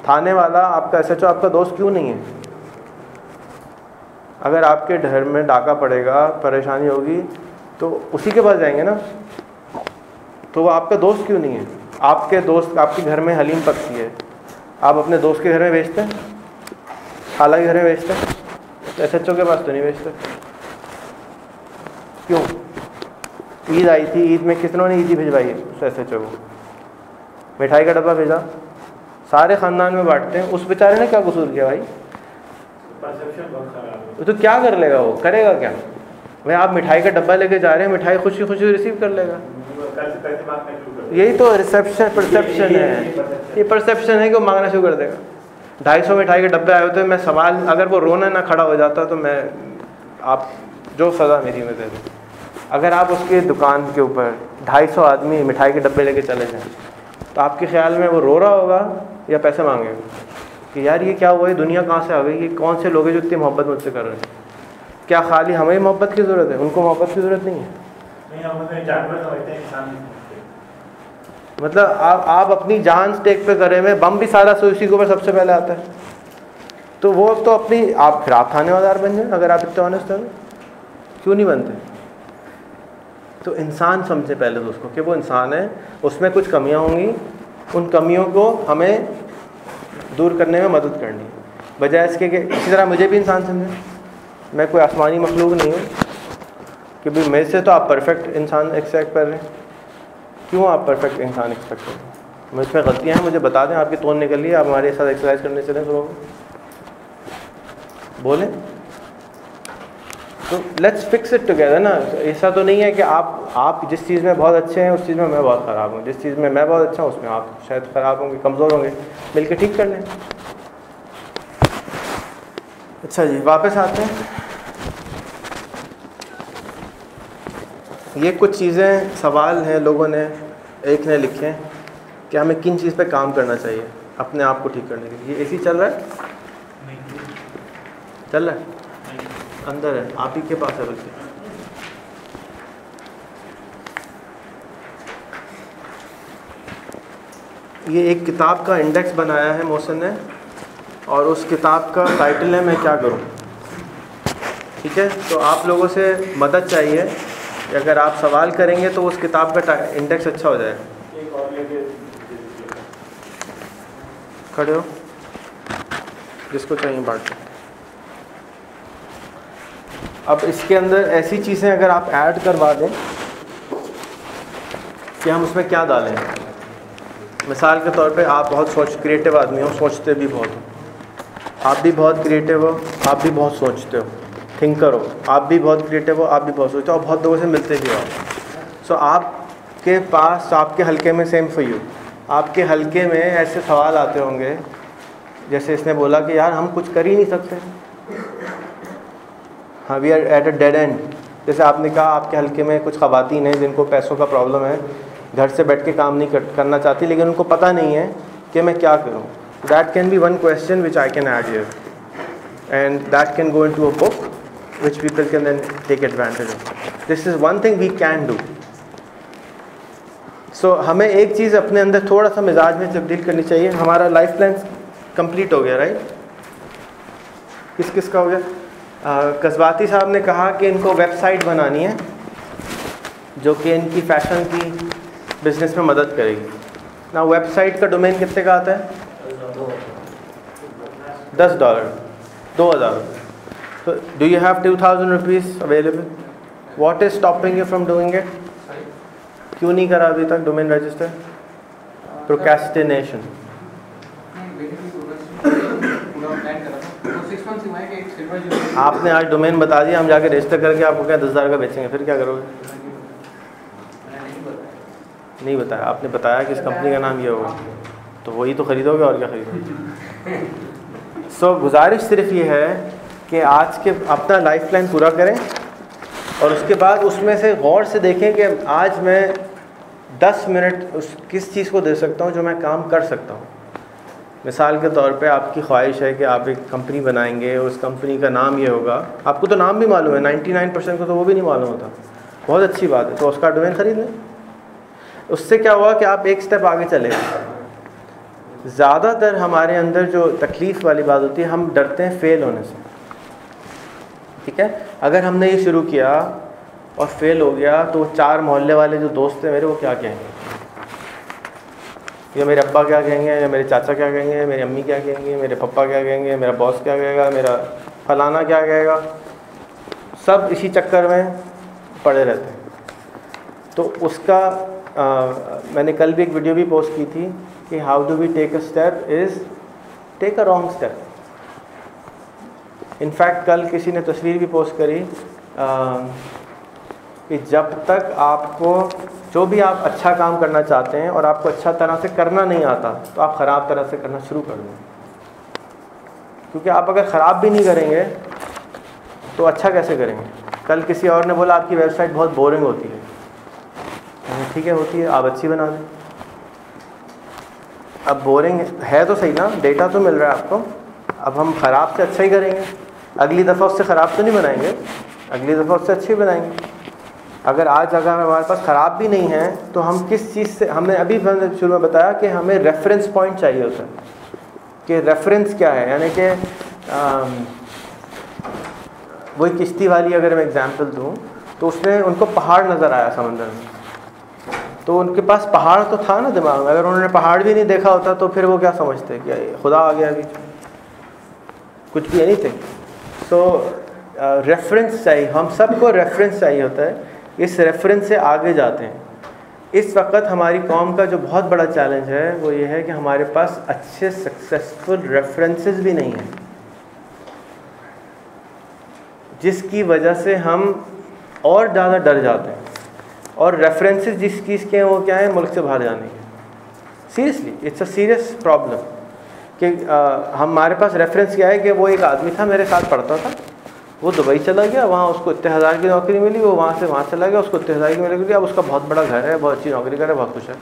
थाने वाला आपका SHO आपका दोस्त क्यों नहीं है? अगर आपके घर में डाका पड़ेगा, परेशानी होगी, तो उसी के पास जाएंगे ना। तो वो आपका दोस्त क्यों नहीं है? आपके दोस्त, आपके घर में हलीम पकती है, आप अपने दोस्त के घर में बेचते हैं, खाला के घर में बेचते हैं, तो SHO के पास तो नहीं बेचते। क्यों? ईद आई थी, ईद में कितनों ने ईदी भिजवाई है उस SHO को? मिठाई का डब्बा भेजा, सारे ख़ानदान में बांटते हैं, उस बेचारे ने क्या कसूर किया भाई? तो क्या कर लेगा वो? करेगा क्या भाई? आप मिठाई का डब्बा लेके जा रहे हैं, मिठाई खुशी खुशी रिसीव कर लेगा। यही तो परसेप्शन है। ये परसेप्शन है कि वो मांगना शुरू कर देगा। 250 मिठाई के डब्बे आए होते हैं, मैं सवाल, अगर वो रोना ना खड़ा हो जाता तो मैं, आप जो सज़ा मेरी में दे दें। अगर आप उसके दुकान के ऊपर 250 आदमी मिठाई के डब्बे लेके चले जाएं, तो आपके ख्याल में वो रो रहा होगा या पैसे मांगेगा कि यार ये क्या हुआ, ये दुनिया कहाँ से आ गई, ये कौन से लोग हैं जो इतनी मोहब्बत मुझसे कर रहे हैं? क्या खाली हमें मोहब्बत की ज़रूरत है, उनको मोहब्बत की ज़रूरत नहीं है? मतलब आप अपनी जान स्टेक पे करे में, बम भी सारा उसी के ऊपर सबसे पहले आता है, तो वो तो अपनी, आप फिर आप थानेदार बन जाए अगर आप इतने ऑनेस्ट हैं। क्यों नहीं बनते? तो इंसान समझे पहले तो उसको कि वो इंसान है, उसमें कुछ कमियां होंगी, उन कमियों को हमें दूर करने में मदद करनी, बजाय इसके कि इसी तरह मुझे भी इंसान समझें। मैं कोई आसमानी मखलूक नहीं हूँ कि भाई मेरे से तो आप परफेक्ट इंसान एक्सपेक्ट कर रहे हैं। क्यों आप परफेक्ट इंसान एक्सपेक्ट कर रहे हैं? मुझ में गलतियाँ हैं, मुझे बता दें, आपकी तोड़ निकल रही है, आप हमारे साथ एक्सरसाइज करने चलें सुबह को, बोलें तो लेट्स फिक्स इट टुगेदर ना। ऐसा तो नहीं है कि आप जिस चीज़ में बहुत अच्छे हैं उस चीज़ में मैं बहुत ख़राब हूँ, जिस चीज़ में मैं बहुत अच्छा हूँ उसमें आप शायद ख़राब होंगे, कमज़ोर होंगे, मिलकर ठीक कर लें। अच्छा जी, वापस आते हैं। ये कुछ चीज़ें सवाल हैं लोगों ने, एक ने लिखे हैं कि हमें किन चीज़ पे काम करना चाहिए अपने आप को ठीक करने के लिए। ये AC चल रहा है? चल रहा है? अंदर है, आप ही के पास है बल्कि। ये एक किताब का इंडेक्स बनाया है मोहसिन ने, और उस किताब का टाइटल है मैं क्या करूं। ठीक है, तो आप लोगों से मदद चाहिए कि अगर आप सवाल करेंगे तो उस किताब का इंडेक्स अच्छा हो जाएगा। खड़े हो, जिसको चाहिए बांट। अब इसके अंदर ऐसी चीज़ें अगर आप ऐड करवा दें कि हम उसमें क्या डालें। मिसाल के तौर पे आप बहुत क्रिएटिव आदमी हो, सोचते भी बहुत हो, आप भी बहुत क्रिएटिव हो, आप भी बहुत सोचते हो, थिंकर हो, आप भी बहुत क्रिएटिव हो, आप भी बहुत सोचते हो, और बहुत लोगों से मिलते भी हो। सो आपके पास, आपके हल्के में, सेम फॉर यू, आपके हल्के में ऐसे सवाल आते होंगे जैसे इसने बोला कि यार हम कुछ कर ही नहीं सकते, हाँ we are at a dead end. जैसे आपने कहा आपके हल्के में कुछ ख़वातीन हैं जिनको पैसों का प्रॉब्लम है, घर से बैठ के काम नहीं करना चाहती, लेकिन उनको पता नहीं है कि मैं क्या करूं। That can be one question which I can add here, and that can go into a book which people can then take advantage of. This is one thing we can do. So हमें एक चीज़ अपने अंदर थोड़ा सा मिजाज में तब्दील करनी चाहिए। हमारा लाइफ प्लान कंप्लीट हो गया, राइट? किस किस का हो गया? कस्बाती साहब ने कहा कि इनको वेबसाइट बनानी है जो कि इनकी फ़ैशन की बिज़नेस में मदद करेगी ना। वेबसाइट का डोमेन कितने का आता है? $10, 2000। तो do you have 2000 rupees available? What is stopping you from doing it? क्यों नहीं करा अभी तक डोमेन रजिस्टर? प्रोक्रेस्टिनेशन। आपने आज डोमेन बता दिया, हम जाके रजिस्टर करके आपको क्या 10,000 का बेचेंगे, फिर क्या करोगे? नहीं बताया, आपने बताया कि इस कंपनी का नाम ये होगा, तो वही तो ख़रीदोगे, और क्या खरीदोगे? सो गुजारिश सिर्फ ये है कि आज के अपना लाइफ प्लान पूरा करें, और उसके बाद उसमें से गौर से देखें कि आज मैं 10 मिनट उस किस चीज़ को दे सकता हूँ जो मैं काम कर सकता हूँ। मिसाल के तौर पे आपकी ख्वाहिश है कि आप एक कंपनी बनाएंगे, उस कंपनी का नाम ये होगा, आपको तो नाम भी मालूम है, 99% को तो वो भी नहीं मालूम होता, बहुत अच्छी बात है, तो उसका डोमेन ख़रीद लें। उससे क्या हुआ कि आप एक स्टेप आगे चले गए। ज़्यादातर हमारे अंदर जो तकलीफ़ वाली बात होती है, हम डरते हैं फ़ेल होने से। ठीक है, अगर हमने ये शुरू किया और फेल हो गया तो 4 मोहल्ले वाले जो दोस्त हैं मेरे, वो क्या कहेंगे, या मेरे अब्बा क्या कहेंगे, या मेरे चाचा क्या कहेंगे, मेरी अम्मी क्या कहेंगे, मेरे पापा क्या कहेंगे, मेरा बॉस क्या कहेगा, मेरा फलाना क्या कहेगा। सब इसी चक्कर में पड़े रहते हैं। तो उसका मैंने कल भी एक वीडियो भी पोस्ट की थी कि how do we take a step is take a wrong step. In fact कल किसी ने तस्वीर भी पोस्ट करी कि जब तक आपको जो भी आप अच्छा काम करना चाहते हैं और आपको अच्छा तरह से करना नहीं आता, तो आप ख़राब तरह से करना शुरू कर दें। क्योंकि आप अगर ख़राब भी नहीं करेंगे तो अच्छा कैसे करेंगे। कल किसी और ने बोला आपकी वेबसाइट बहुत बोरिंग होती है। ठीक है, होती है, आप अच्छी बना दें। अब बोरिंग है तो सही ना, डेटा तो मिल रहा है आपको। अब हम ख़राब से अच्छा ही करेंगे, अगली दफ़ा उससे ख़राब तो नहीं बनाएंगे, अगली दफ़ा उससे अच्छी बनाएंगे। अगर आज अगर हमारे पास ख़राब भी नहीं है तो हम किस चीज़ से, हमने अभी शुरू में बताया कि हमें रेफरेंस पॉइंट चाहिए होता है कि रेफरेंस क्या है। यानी कि वही किश्ती वाली अगर मैं एग्जांपल दूं तो उसने उनको पहाड़ नज़र आया समंदर में, तो उनके पास पहाड़ तो था ना दिमाग में। अगर उन्होंने पहाड़ भी नहीं देखा होता तो फिर वो क्या समझते कि खुदा आ गया, अभी कुछ भी नहीं थे। सो रेफरेंस चाहिए, हम सबको रेफरेंस चाहिए होता है। इस रेफरेंस से आगे जाते हैं। इस वक्त हमारी कौम का जो बहुत बड़ा चैलेंज है वो ये है कि हमारे पास अच्छे सक्सेसफुल रेफरेंसेस भी नहीं हैं, जिसकी वजह से हम और ज़्यादा डर जाते हैं। और रेफरेंसेस जिस चीज़ के हैं वो क्या है, मुल्क से बाहर जाने के। Seriously it's a serious problem कि हमारे पास रेफरेंस क्या है कि वो एक आदमी था मेरे साथ पढ़ता था, वो दुबई चला गया, वहाँ उसको इतने हज़ार की नौकरी मिली, वो वहाँ से वहाँ चला गया, उसको इतने हज़ार की मिली, अब उसका बहुत बड़ा घर है, बहुत अच्छी नौकरी कर रहा है, बहुत खुश है।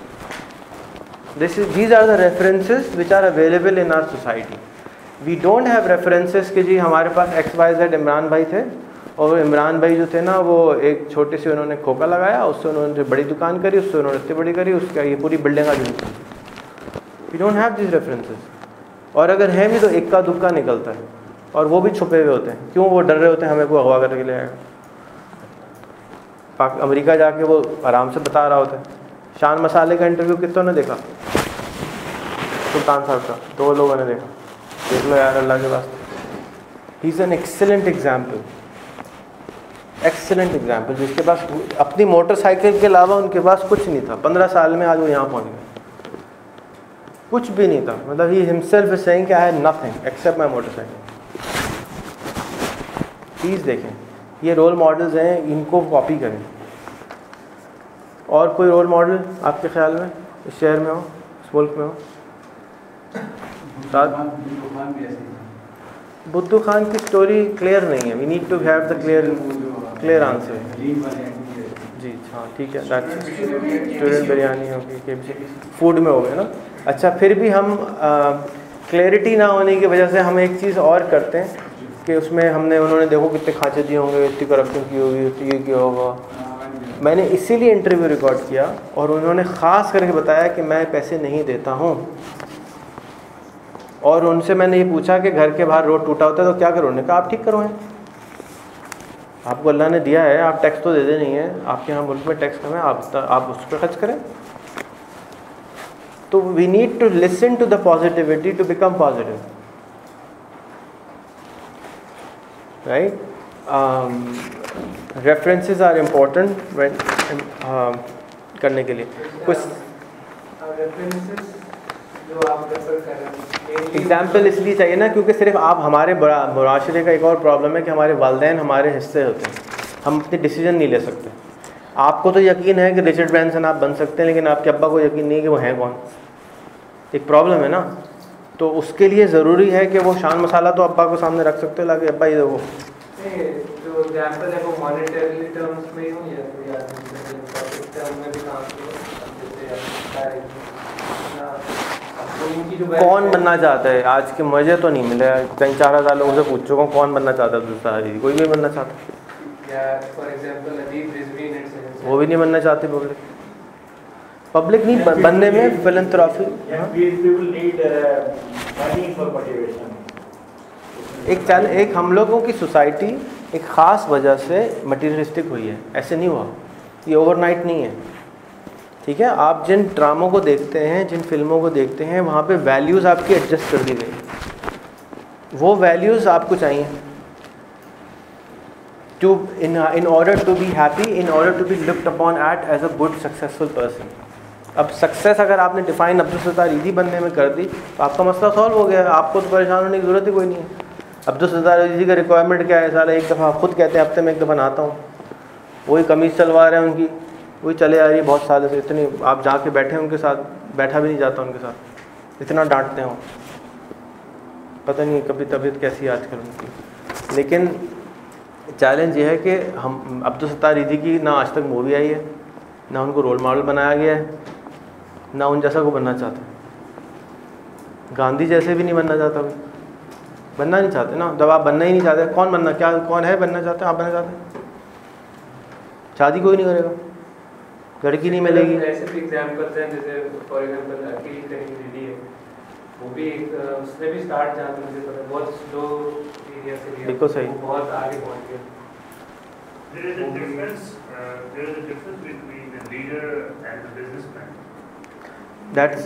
These are the references which are available in our society. We don't have references कि जी हमारे पास XYZ इमरान भाई थे, और इमरान भाई जो थे ना वो एक छोटे से उन्होंने खोखा लगाया, उससे उन्होंने बड़ी दुकान करी, उससे उन्होंने इतनी बड़ी करी, उसका ये पूरी बिल्डिंग आ गई। We don't have this references. और अगर हैं भी तो इक्का दुक्का निकलता है, और वो भी छुपे हुए होते हैं। क्यों? वो डर रहे होते हैं हमें कोई अगवा करके ले आएगा। अमेरिका जाके वो आराम से बता रहा होता है। शान मसाले का इंटरव्यू कितनों ने देखा? सुल्तान साहब का 2 लोगों ने देखा। देख लो यार, अल्लाह के वास्ते। He is an excellent example, excellent example, जिसके पास अपनी मोटरसाइकिल के अलावा उनके पास कुछ नहीं था। 15 साल में आज वो यहाँ पहुँच गए, कुछ भी नहीं था। मतलब ही हिमसेल्फ इज सेइंग कि I have nothing accept my motorcycle. Please देखें, ये रोल मॉडल्स हैं, इनको कॉपी करें। और कोई रोल मॉडल आपके ख्याल में इस शहर में हो, इस मुल्क में हो? बुद्धू खान की स्टोरी क्लियर नहीं है। We need to have the clear answer. जी हाँ, ठीक है। स्टूडेंट बिरयानी होगी, फूड में हो गए ना। अच्छा, फिर भी हम क्लैरिटी ना होने की वजह से हम एक चीज़ और करते हैं कि उसमें उन्होंने देखो कितने खांचे दिए होंगे, इतनी करप्शन की होगी, ये किया होगा। मैंने इसीलिए इंटरव्यू रिकॉर्ड किया और उन्होंने ख़ास करके बताया कि मैं पैसे नहीं देता हूँ। और उनसे मैंने ये पूछा कि घर के बाहर रोड टूटा होता है तो क्या करो? उन्होंने कहा आप ठीक करवाएं, आपको अल्लाह ने दिया है, आप टैक्स तो दे दे नहीं है, आपके यहाँ मुल्क में टैक्स कम है, आप उस पर खर्च करें। तो we need to listen to the positivity to become positive, right? References are important करने के लिए। कुछ एग्जाम्पल इसलिए चाहिए ना क्योंकि सिर्फ आप, हमारे मुआशरे का एक और प्रॉब्लम है कि हमारे वालिदैन हमारे हिस्से होते हैं, हम अपने डिसीजन नहीं ले सकते। आपको तो यकीन है कि रिचर्ड ब्रैंसन आप बन सकते हैं, लेकिन आपके अब्बा को यकीन नहीं है कि वो हैं कौन। एक प्रॉब्लम है ना। तो उसके लिए ज़रूरी है कि वो शान मसाला तो अब्बा को सामने रख सकते हो, लाके अब्बा ये देखो। जो एग्जाम्पल है वो मॉनेटरी टर्म्स में ही हो या कोई टर्म में भी काम कौन बनना चाहता है? आज के मुझे तो नहीं मिला, 3-4 हज़ार लोगों से पूछ चुका हूँ कौन बनना चाहता है दूसरा हदीस। कोई भी बनना चाहता, या फॉर एग्जांपल अदीब रिजवी, वो भी नहीं बनना चाहते पब्लिक। पब्लिक नीड बनने में फिलैंथ्रोपी एक हम लोगों की सोसाइटी एक ख़ास वजह से मटीरियलिस्टिक हुई है, ऐसे नहीं हुआ, ये ओवरनाइट नहीं है। ठीक है, आप जिन ड्रामों को देखते हैं, जिन फिल्मों को देखते हैं, वहाँ पे वैल्यूज़ आपकी एडजस्ट कर दी गई, वो वैल्यूज़ आपको चाहिए to in order to be happy, in order to be looked upon at as a good successful person. अब सक्सेस अगर आपने डिफाइन अब्दुल सत्तार ईदी बनने में कर दी तो आपका मसला सॉल्व हो गया, आपको तो परेशान होने की ज़रूरत ही कोई नहीं है। अब्दुल सत्तार ईदी का रिक्वायरमेंट क्या है? साला एक दफ़ा खुद कहते हैं हफ्ते में एक दफ़ा नहाता हूँ, वही कमीज़ चलवा रहे हैं उनकी, वही चले आ रही है बहुत सालों से, इतनी आप जाके बैठे उनके साथ, बैठा भी नहीं जाता उनके साथ, इतना डांटते हो, पता नहीं कभी तबीयत कैसी है आजकल उनकी। लेकिन चैलेंज ये है कि हम अब्दुल सत्तार ईदी की ना आज तक मूवी आई है, ना उनको रोल मॉडल बनाया गया है, ना उन जैसा को बनना चाहते, गांधी जैसे भी नहीं बनना चाहता, बनना नहीं चाहते ना। जब आप बनना ही नहीं चाहते, कौन बनना, क्या कौन है बनना चाहते? आप बनना चाहते, शादी कोई नहीं करेगा, लड़की नहीं मिलेगी। ऐसे भी एग्जांपल्स हैं, जैसे फॉर एग्जांपल अकील करीम दीदी है, वो भी उसने भी स्टार्ट जहाँ तक मुझे पता है बहुत स्लो एरिया से लिया, बिल्कुल सही, बहुत आगे पहुँच गया। There is a difference between a leader and a businessman. That's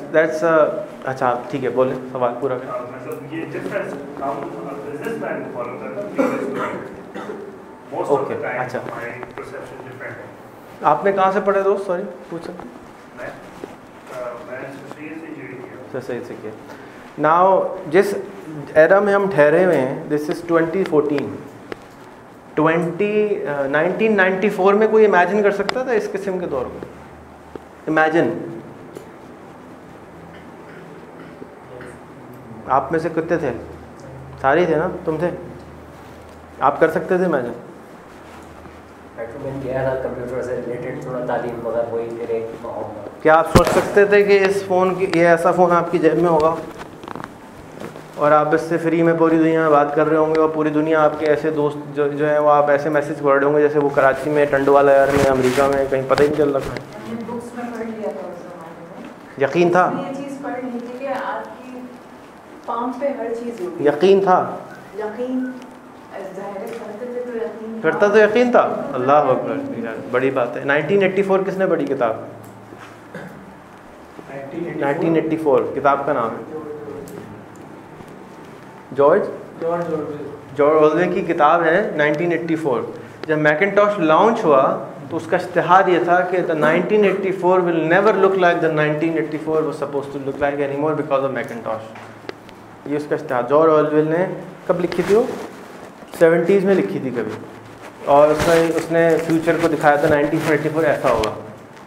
अच्छा ठीक है, बोले सवाल पूरा करें। मतलब ये डिफरेंस हम बिजनेसमैन फॉलो करते हैं, मोस्ट ऑफ द टाइम अच्छा, हमारी परसेप्शन डिफरेंट है। आपने कहाँ से पढ़े दोस्त? सॉरी पूछ सकते? मैं सही से किया। नाउ जिस एरा में हम ठहरे हुए हैं, दिस इज़ 2014, 1994 में कोई इमेजिन कर सकता था इस किस्म के दौर को? इमेजिन आप में से कितने थे? सारे थे ना, तुम थे, आप कर सकते थे इमेजिन? कंप्यूटर से रिलेटेड थोड़ा तालीम वगैरह वही मेरे। क्या आप सोच सकते थे कि इस फ़ोन की, ये ऐसा फ़ोन आपकी जेब में होगा और आप इससे फ्री में पूरी दुनिया में बात कर रहे होंगे, और पूरी दुनिया आपके ऐसे दोस्त जो हैं वो आप ऐसे मैसेज पढ़ रहे होंगे जैसे वो कराची में, टंडवाला यार में, अमेरिका में, कहीं पता ही नहीं चल रहा था। यकीन था, यकीन था, करता तो यकीन था। अल्लाह अकबर, बड़ी बात है। 1984 किसने पढ़ी किताब? 1984 किताब का नाम है जॉर्ज ऑरवेल की किताब है 1984। जब मैकिन्टॉश लॉन्च हुआ तो उसका इश्तिहार ये था कि the 1984 will never look like the 1984 was supposed to look like anymore because of Macintosh. ये उसका इश्तिहार जॉर्ज ऑरवेल ने कब लिखी थी? वो 70s में लिखी थी कभी, और उसने फ्यूचर को दिखाया था 1984 ऐसा होगा।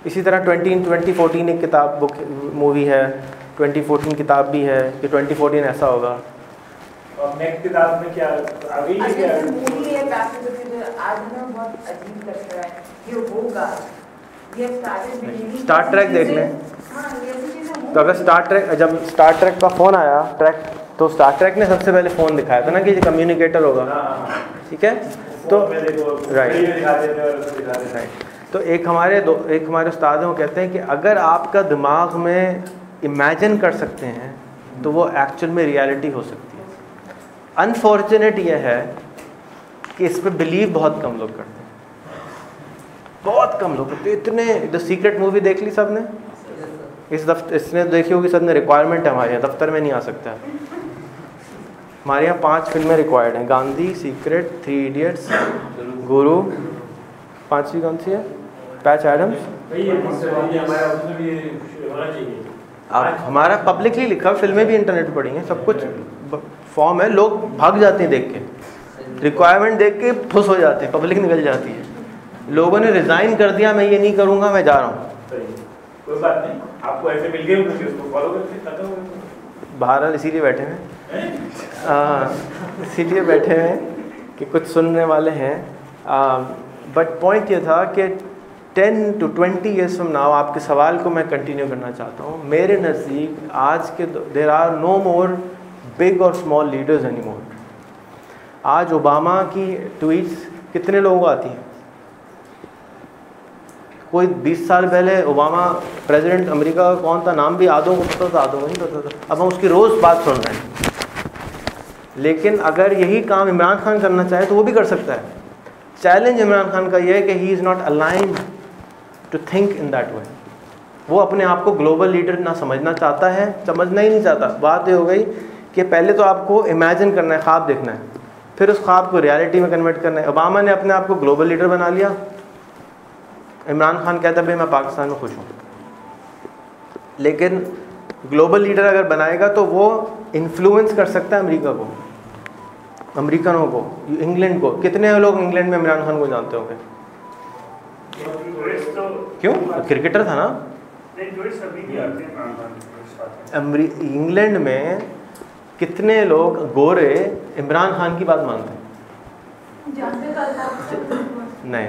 इसी तरह 2014 एक किताब बुक मूवी है, 2014 किताब भी है कि 2014 ऐसा होगा। और नेक्स्ट किताब में क्या आगे ही क्या मूवी है? आज हमें बहुत अजीब लग रहा है ये होगा, ये स्टार ट्रैक देख लें। तो अगर जब स्टार ट्रैक का फ़ोन आया ट्रैक, तो स्टार ट्रैक ने सबसे पहले फ़ोन दिखाया था ना कि ये कम्युनिकेटर होगा, ठीक है? तो राइट, तो एक हमारे उस्ताद हैं, वो कहते हैं कि अगर आपका दिमाग में इमेजिन कर सकते हैं तो वो एक्चुअल में रियलिटी हो सकती है। अनफॉर्चुनेट ये है कि इस पर बिलीव बहुत कम लोग करते हैं, बहुत कम लोग करते हैं। इतने द सीक्रेट मूवी देख ली सबने? इसने देखी होगी सबने। रिक्वायरमेंट है हमारे यहाँ, दफ्तर में नहीं आ सकता। हमारे यहाँ 5 फिल्में रिक्वायर्ड हैं, गांधी, सीक्रेट, 3 इडियट्स, गुरु, 5वीं कौन सी है? Patch Adams. आप हमारा पब्लिकली लिखा, फिल्में भी इंटरनेट पर पड़ी हैं, सब कुछ फॉर्म है, लोग भाग जाते हैं देख के, रिक्वायरमेंट देख के खुश हो जाते हैं, पब्लिक निकल जाती है। लोगों ने रिज़ाइन कर दिया, मैं ये नहीं करूँगा, मैं जा रहा हूँ। कोई बात नहीं, आपको ऐसे मिल गए तो उसको फॉलो करके बहरहाल इसीलिए बैठे हैं, इसीलिए बैठे हैं कि कुछ सुनने वाले हैं। बट पॉइंट ये था कि 10 to 20 years from now, आपके सवाल को मैं कंटिन्यू करना चाहता हूँ। मेरे नज़दीक आज के there are no more big or small leaders any more. आज ओबामा की ट्वीट्स कितने लोगों को आती हैं? कोई 20 साल पहले ओबामा प्रेसिडेंट अमेरिका का कौन था, नाम भी आधों को पता था, आधों को नहीं पता था। अब हम उसकी रोज़ बात सुन रहे हैं। लेकिन अगर यही काम इमरान खान करना चाहे तो वो भी कर सकता है। चैलेंज इमरान खान का ये है कि he is not aligned to think in that way. वो अपने आप को ग्लोबल लीडर ना समझना चाहता है, समझना ही नहीं चाहता। बात ये हो गई कि पहले तो आपको इमेजिन करना है, ख्वाब देखना है, फिर उस ख्वाब को रियलिटी में कन्वर्ट करना है। ओबामा ने अपने आप को ग्लोबल लीडर बना लिया, इमरान खान कहता है भाई मैं पाकिस्तान में खुश हूँ। लेकिन ग्लोबल लीडर अगर बनाएगा तो वो इन्फ्लुएंस कर सकता है अमेरिका को, अमेरिकनों को, इंग्लैंड को। कितने लोग इंग्लैंड में इमरान खान को जानते होंगे? क्यों? क्रिकेटर था ना। इंग्लैंड में कितने लोग गोरे इमरान खान की बात मानते हैं? नहीं,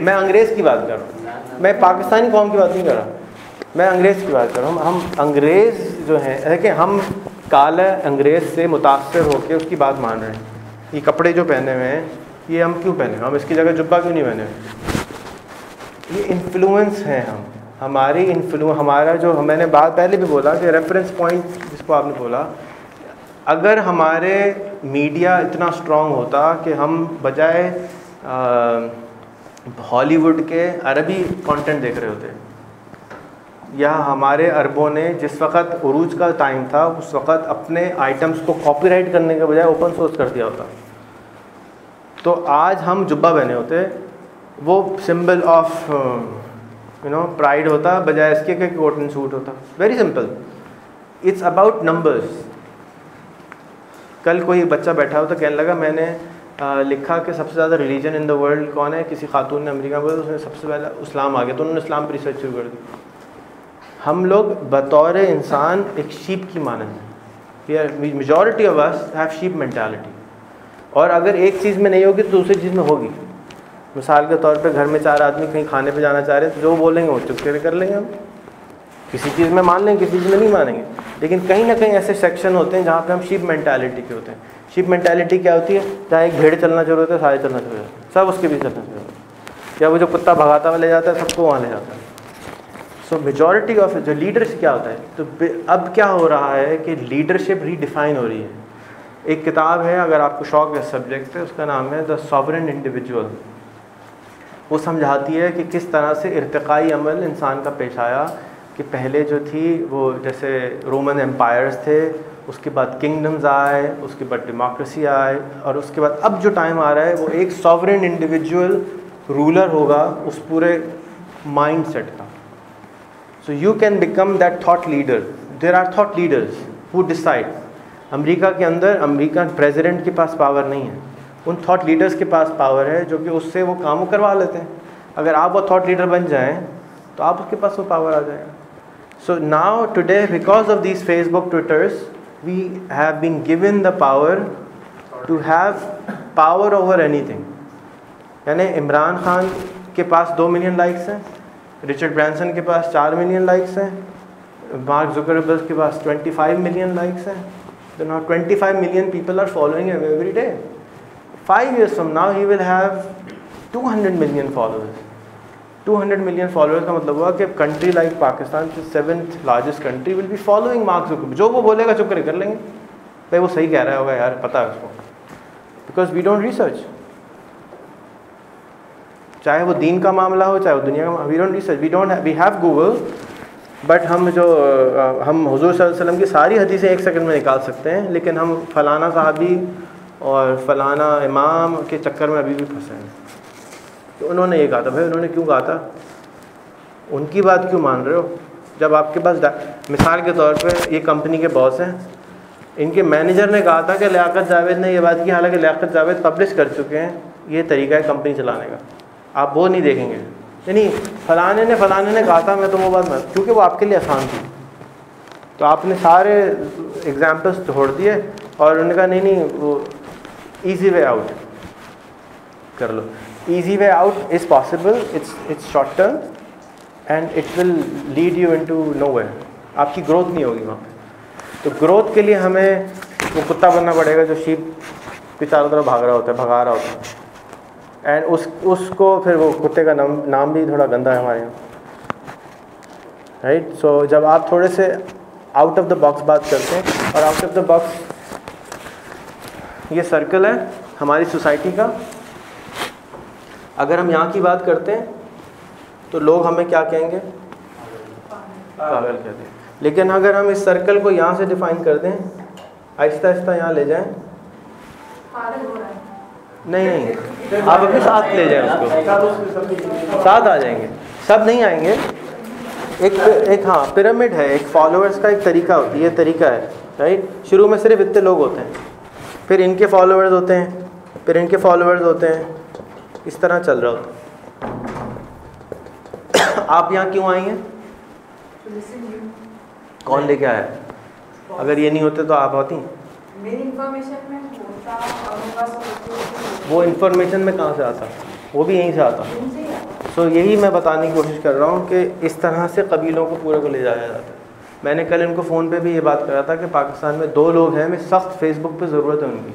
मैं अंग्रेज़ की बात कर रहा हूँ, मैं पाकिस्तानी कौम की बात नहीं कर रहा, मैं अंग्रेज़ की बात कर रहा हूँ। हम अंग्रेज़ जो हैं, देखिए हम काला अंग्रेज़ से मुतासर होकर उसकी बात मान रहे हैं। ये कपड़े जो पहने हुए हैं ये हम क्यों पहने, हम इसकी जगह जुब्बा क्यों नहीं पहने हुए? ये इन्फ्लुएंस हैं हम, हमारी हमारा जो, मैंने बात पहले भी बोला कि रेफरेंस पॉइंट जिसको आपने बोला, अगर हमारे मीडिया इतना स्ट्रॉन्ग होता कि हम बजाय हॉलीवुड के अरबी कंटेंट देख रहे होते, या हमारे अरबों ने जिस वक़्त उरूज का टाइम था उस वक़्त अपने आइटम्स को कॉपीराइट करने के बजाय ओपन सोर्स कर दिया होता, तो आज हम जुब्बा पहने होते। वो सिंबल ऑफ प्राइड होता बजाय इसके कि कोट एंड सूट होता। Very simple, it's about numbers. कल कोई बच्चा बैठा हो तो कहने लगा मैंने लिखा कि सबसे ज़्यादा रिलीजन इन द वर्ल्ड कौन है, किसी खातून ने अमेरिका में, उसने सबसे पहले इस्लाम आ गया, तो उन्होंने इस्लाम पर रिसर्च शुरू कर दी। हम लोग बतौर इंसान एक शीप की मानंद हैं, majority of us have sheep mentality, और अगर एक चीज़ में नहीं होगी तो दूसरी चीज़ में होगी। मिसाल के तौर पे घर में 4 आदमी कहीं खाने पे जाना चाह रहे हैं तो जो बोलेंगे वो चुपके कर लेंगे, हम किसी चीज़ में मान लेंगे, किसी चीज़ में नहीं मानेंगे। लेकिन कहीं ना कहीं ऐसे सेक्शन होते हैं जहाँ पे हम शीप मेंटालिटी के होते हैं। शीप मेंटालिटी क्या होती है? चाहे एक भेड़ चलना शुरू होता है, सारे चलना शुरू होता है, सब उसके बीच चलना शुरू होता है, या वो जो कुत्ता भगाता हुआ ले जाता है सबको वहाँ ले जाता है। सो मेजॉरिटी ऑफ जो लीडर्स क्या होता है, तो अब क्या हो रहा है कि लीडरशिप रीडिफाइन हो रही है। एक किताब है, अगर आपको शौक है सब्जेक्ट है, उसका नाम है द सॉवरेन इंडिविजुअल। वो समझाती है कि किस तरह से इर्तिकाई अमल इंसान का पेश आया, कि पहले जो थी वो जैसे रोमन एम्पायर्स थे, उसके बाद किंगडम्स आए, उसके बाद डेमोक्रेसी आए, और उसके बाद अब जो टाइम आ रहा है वो एक सॉवरेन इंडिविजुअल रूलर होगा उस पूरे माइंड सेट का। So you can become that thought leader. There are thought leaders who decide. America के अंदर अमेरिकन प्रेसिडेंट के पास पावर नहीं है, उन थॉट लीडर्स के पास पावर है जो कि उससे वो काम करवा लेते हैं। अगर आप वो थॉट लीडर बन जाएं तो आप उसके पास वो पावर आ जाएगा। So now today because of these Facebook twitters we have been given the power to have power over anything. यानी इमरान खान के पास 2 मिलियन लाइक्स हैं, रिचर्ड ब्रांसन के पास 4 मिलियन लाइक्स हैं, मार्क जुकरबर्ग के पास 25 मिलियन लाइक्स हैं। तो now 25 million people are following him every day. 5 years from now he will have 200 million followers. 200 million followers का मतलब हुआ कि country like Pakistan, 7th largest country, will be following mark Zuckerberg. जो वो बोलेगा चुप कर लेंगे, भाई वो सही कह रहा होगा यार, पता है उसको, बिकॉज वी डोंट रिसर्च। चाहे वो दीन का मामला हो, चाहे वो दुनिया का, we don't research, we have Google, but हम हम हुजूर सल्लल्लाहु अलैहि वसल्लम की सारी हदीसें 1 सेकंड में निकाल सकते हैं, लेकिन हम फलाना साहबी और फलाना इमाम के चक्कर में अभी भी फंसे हैं। तो उन्होंने ये कहा था, भाई उन्होंने क्यों कहा था, उनकी बात क्यों मान रहे हो? जब आपके पास मिसाल के तौर पे ये कंपनी के बॉस हैं, इनके मैनेजर ने कहा था कि लियाकत जावेद ने ये बात की, हालांकि लियाकत जावेद पब्लिश कर चुके हैं ये तरीका है कंपनी चलाने का, आप वो नहीं देखेंगे। नहीं, फलाने ने कहा था, मैं तो वो बात मैं, क्योंकि वो आपके लिए आसान थी, तो आपने सारे एग्जाम्पल्स छोड़ दिए और उन्होंने कहा नहीं वो ईजी वे आउट कर लो। Easy way out is possible, it's short term and it will lead you into nowhere. आपकी ग्रोथ नहीं होगी वहाँ पे। तो ग्रोथ के लिए हमें वो कुत्ता बनना पड़ेगा जो शीप के चारों तरफ भगा रहा होता है। एंड उसको फिर वो कुत्ते का नाम भी थोड़ा गंदा है हमारे यहाँ, राइट। सो जब आप थोड़े से आउट ऑफ द बॉक्स बात करते हैं, और आउट ऑफ द बॉक्स ये सर्कल है हमारी सोसाइटी का, अगर हम यहाँ की बात करते हैं तो लोग हमें क्या कहेंगे, पागल कहते हैं। लेकिन अगर हम इस सर्कल को यहाँ से डिफाइन कर दें, आहिस्ता आहिस्ता यहाँ ले जाएं, नहीं आप अपने साथ ले जाएं उसको, साथ आ जाएंगे, सब नहीं आएंगे। एक हाँ पिरामिड है, एक फॉलोअर्स का एक तरीका होती है, ये तरीका है, राइट। शुरू में सिर्फ इतने लोग होते हैं, फिर इनके फॉलोअर्स होते हैं, फिर इनके फॉलोअर्स होते हैं, इस तरह चल रहा होता है। आप यहाँ क्यों आई हैं, कौन लेके आया? अगर ये नहीं होते तो आप होती? मेरी इंफॉर्मेशन में होता वो इंफॉर्मेशन में कहाँ से आता? वो भी यहीं से आता। सो यही मैं बताने की कोशिश कर रहा हूँ कि इस तरह से कबीलों को पूरे को ले जाया जाता है। मैंने कल इनको फ़ोन पे भी ये बात करा था कि पाकिस्तान में 2 लोग हैं, मैं सख्त फेसबुक पे ज़रूरत है उनकी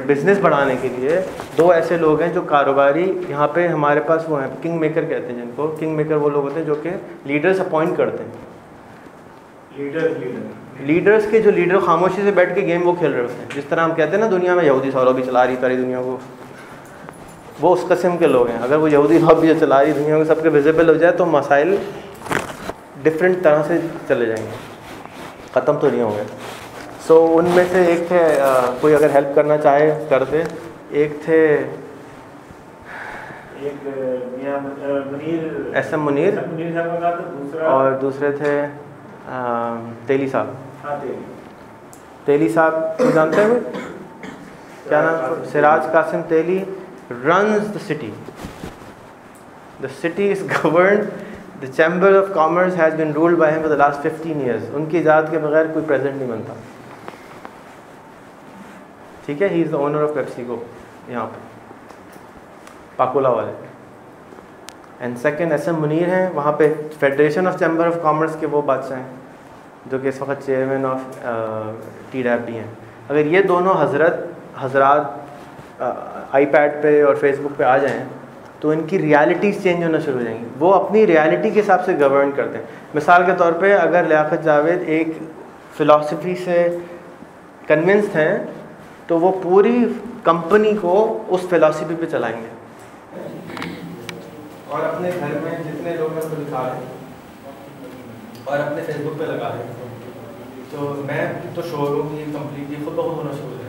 बिज़नेस बढ़ाने के लिए। 2 ऐसे लोग हैं जो कारोबारी, यहाँ पे हमारे पास वो हैं, किंग मेकर कहते हैं जिनको। किंग मेकर वो लोग होते हैं जो कि लीडर्स अपॉइंट करते हैं। लीडर्स के जो लीडर खामोशी से बैठ के गेम वो खेल रहे होते हैं, जिस तरह हम कहते हैं ना दुनिया में यहूदी लॉबी चला रही सारी दुनिया को, वो उस किस्म के लोग हैं। अगर वो यहूदी लॉबी जो चला रही दुनिया में सबके विजिबल हो जाए तो मसाइल डिफरेंट तरह से चले जाएंगे, ख़त्म तो नहीं होंगे। सो उनमें से एक थे, कोई अगर हेल्प करना चाहे कर दे। एक थे SM मुनीर, और दूसरे थे तेली साहब। तेली साहब जानते हैं क्या नाम? सिराज कासिम तेली runs the city. The city is governed, the Chamber of Commerce has been ruled by him for the last 15 years. उनकी इजाज़त के बगैर कोई प्रेसिडेंट नहीं बनता, ठीक है। He is the owner of PepsiCo यहाँ पे पाकोला वाले। एंड सेकेंड SM मुनीर हैं, वहाँ पे federation of chamber of commerce के वो बादशाह हैं जो कि इस वक्त चेयरमैन ऑफ TDAP भी हैं। अगर ये दोनों हजरात iPad पे और फेसबुक पे आ जाएं तो इनकी रियलिटीज़ चेंज होना शुरू हो जाएंगी। वो अपनी रियलिटी के हिसाब से गवर्न करते हैं। मिसाल के तौर पे अगर लियाकत जावेद एक फ़िलासफ़ी से कन्विंस्ड हैं तो वो पूरी कंपनी को उस फ़िलासफ़ी पे चलाएंगे, और अपने घर में जितने लोग हैं उसको दिखा रहे हैं और अपने फेसबुक पे लगा रहे हैं। तो मैं तो शोर हूँ कि कम्प्लीटली खुद ब खुद होना शुरू हो जाए।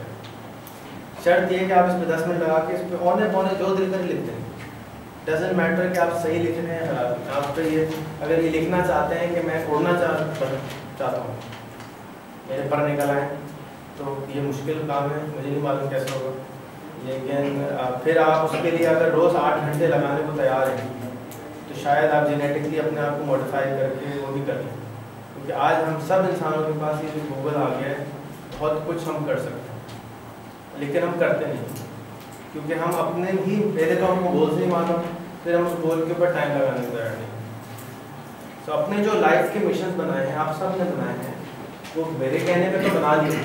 शर्त ये कि आप इस पर 10 मिनट लगा के इस पर औने पौने जो दिल कर लिखते हैं। डजेंट मैटर कि आप सही लिख रहे हैं खराब। आप तो ये अगर ये लिखना चाहते हैं कि मैं उड़ना चाहता हूँ, मेरे पर निकल आए, तो ये मुश्किल काम है, मुझे नहीं मालूम कैसे होगा। लेकिन फिर आप उसके लिए अगर रोज़ 8 घंटे लगाने को तैयार हैं तो शायद आप जेनेटिकली अपने आप को मॉडिफाई करके वो भी कर लें। क्योंकि आज हम सब इंसानों के पास ये जो गूगल आ गया है, बहुत कुछ हम कर सकते हैं, लेकिन हम करते नहीं, क्योंकि हम अपने ही पहले तो हमको गोल्स नहीं मालूम, फिर हम उस गोल के ऊपर टाइम लगाने को तैयार नहीं। तो अपने जो लाइफ के मिशन बनाए हैं, आप सब ने बनाए हैं, वो मेरे कहने पे तो बना लिए,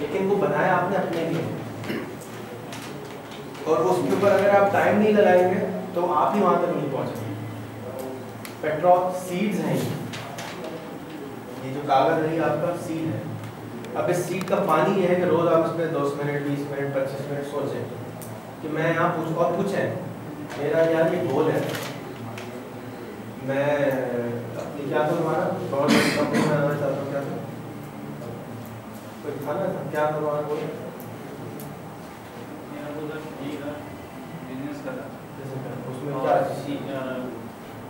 लेकिन वो बनाया आपने अपने लिए, और उसके ऊपर अगर आप टाइम नहीं लगाएंगे तो आप ही वहाँ तक नहीं पहुँचेंगे। पेट्रोल सीड्स हैं, ये जो कागज़ है आपका सीड है। अब इस सीड का पानी ये है कि रोज़ आप इस पर 10 मिनट 20 मिनट 25 मिनट सोचें कि मैं यहाँ पूछें मेरा यार ये गोल है, मैं अपनी क्या था हमारा बहुत कंपनी में आना चाहता हूँ, क्या था कोई था ना, क्या था हमारा गोल? बिजनेस का था, उसमें क्या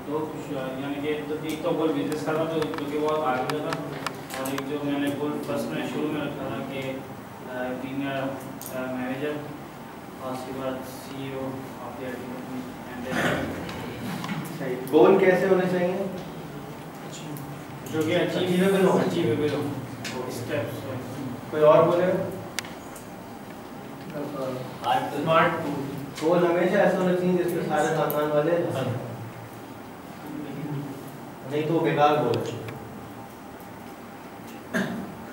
तो यानी कि एक तो गोल बिजनेस का था जो कि बहुत आगे था, और एक जो मैंने गोल फर्स्ट में शुरू में रखा था कि बीइंग मैनेजर और उसके बाद CEO ऑफ द एंड गोल कैसे होने चाहिए जो कि अचीवेबल हो स्टेप्स। कोई और बोलेगा? स्मार्ट गोल हमेशा ऐसा होना चाहिए जिसमें सारे खानदान वाले हंसें, नहीं तो बेकार गोल है।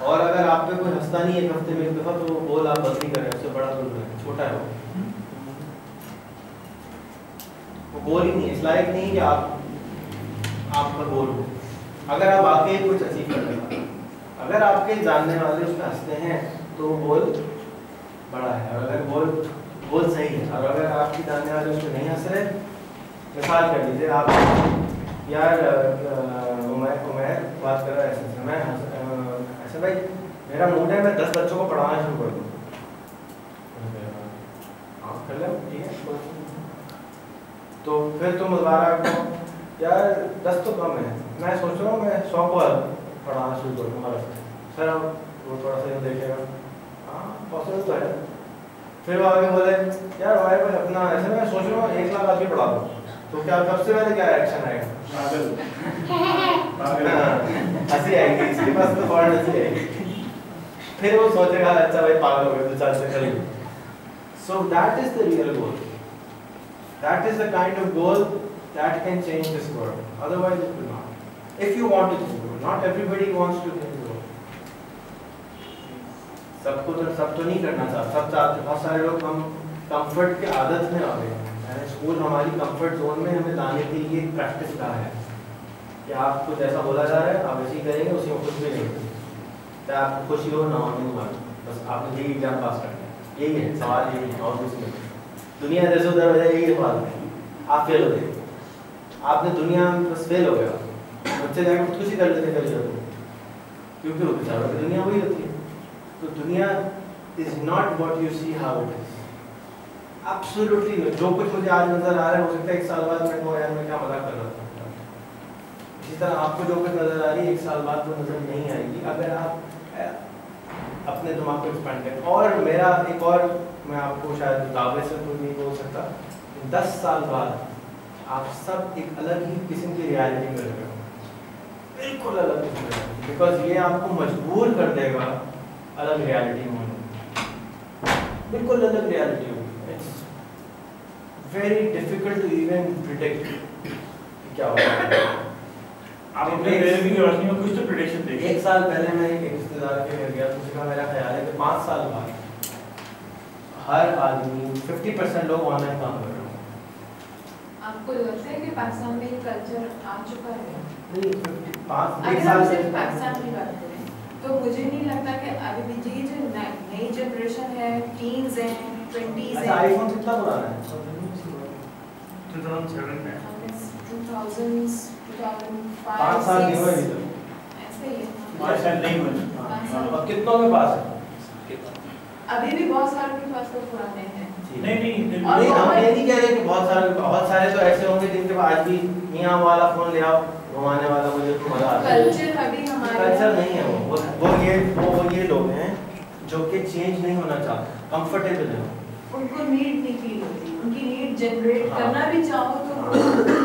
और अगर आप पे कोई हंसता नहीं एक हफ्ते में एक दफ़ा तो वो गोल आप बंद नहीं करें, उससे बड़ा गोल है, छोटा है वो गोल ही नहीं, इस लायक नहीं कि आपका गोल हो। अगर आप वाकई कुछ अचीव कर रहे हैं, अगर आपके जानने वाले उसमें हंसते हैं तो वो गोल बड़ा है, और अगर गोल सही है, और अगर आपके जानने वाले उसमें नहीं हंस रहे, मिसाल कर लीजिए आप यार उमैर बात कर रहा है ऐसे, मैं ऐसे भाई मेरा मूड है मैं 10 बच्चों को पढ़ाना शुरू कर दूँ, आप कर लो ठीक है, तो फिर तुम दोबारा यार 10 तो कम है, मैं सोच रहा हूँ मैं 100 को पढ़ाना शुरू कर दूँगा सर, अब वो थोड़ा सा देखेगा हाँ पॉसिबल तो है। फिर वो आगे बोले यार हमारे पास अपना ऐसे मैं सोच रहा हूँ 1 लाख आदमी पढ़ा दूँ, तो क्या सबसे पहले क्या एक्शन आएगा? हंसी आएगी, इसके पास तो बहुत हंसी आएगी, फिर वो सोचेगा अच्छा भाई पागल हो गए तो चल से करेंगे। So that is the real goal, that is the kind of goal that can change this world, otherwise it will not, if you want to change, not everybody wants to change the world, सबको तो सब तो नहीं करना चाहते, सब चाहते, बहुत सारे लोग हम कंफर्ट की आदत में आ गए, स्कूल हमारी कंफर्ट जोन में हमें लाने के लिए प्रैक्टिस रहा है कि आपको जैसा बोला जा रहा है आप वैसे ही करेंगे, उसी में कुछ भी नहीं करेंगे, चाहे आपको खुशी हो ना हो नहीं हुआ, बस आपने यही एग्जाम पास करना है, यही है सवाल, यही है और कुछ नहीं। दुनिया जैसे उधर वजह यही सवाल है, आप फेल हो गए, आपने दुनिया में बस फेल हो गया, बच्चे जाकर खुदकुशी कर लेते कभी क्योंकि वो बेचारों की दुनिया वही होती है। तो दुनिया is not what you see how it is, absolutely जो कुछ मुझे आज नजर आ रहा है हो सकता है 1 साल बाद मैं कहूँ यार मैं क्या मजाक कर रहा था, इसी तरह आपको जो कुछ नजर आ रही है 1 साल बाद वो नजर नहीं आएगी अगर आप अपने दिमाग को एक्सपेंड करें। और मेरा एक और मैं आपको शायद दावे से तो नहीं बोल सकता, 10 साल बाद आप सब एक अलग ही किस्म की रियलिटी में रह रहे हो, बिल्कुल अलग किस्म की, बिकॉज ये आपको मजबूर कर देगा अलग रियलिटी में होने, बिल्कुल अलग रियलिटी होगी। It's very difficult to even predict क्या होगा। आप अपने पहले की रोशनी में कुछ तो प्रेडिक्शन देखिए। 1 साल पहले मैं एक रिश्तेदार के घर गया तो उसका मेरा ख्याल है कि 5 साल बाद हर आदमी 50% लोग ऑनलाइन काम कर रहे हो। आपको लगता है कि पाकिस्तान में ये कल्चर आ चुका है? नहीं, 5 अगर साल हम से सिर्फ पाकिस्तान की बात करें तो मुझे नहीं लगता कि अभी भी ये जो नई जनरेशन है, टीन्स हैं, 20s अच्छा हैं, आईफोन कितना पुराना है? 2007 में 2000s, 2005, 5 साल नहीं हुए अभी तक। ऐसे ही है। 5 साल नहीं हुए। अब कितनों के पास है? अभी भी बहुत सारे के पास तो पुराने हैं। नहीं नहीं, हम ये नहीं कह रहे कि बहुत सारे तो ऐसे होंगे जिनके पास आज भी मियां वाला फोन ले आओ, घुमाने वाला, मुझे तो मजा आता है। कल्चर अभी हमारे कल्चर नहीं है वो ये लोग हैं जो कि चेंज नहीं होना चाहते, कंफर्टेबल है। उनको नीड नहीं फील होती, उनकी नीड जनरेट हाँ। करना भी चाहो तो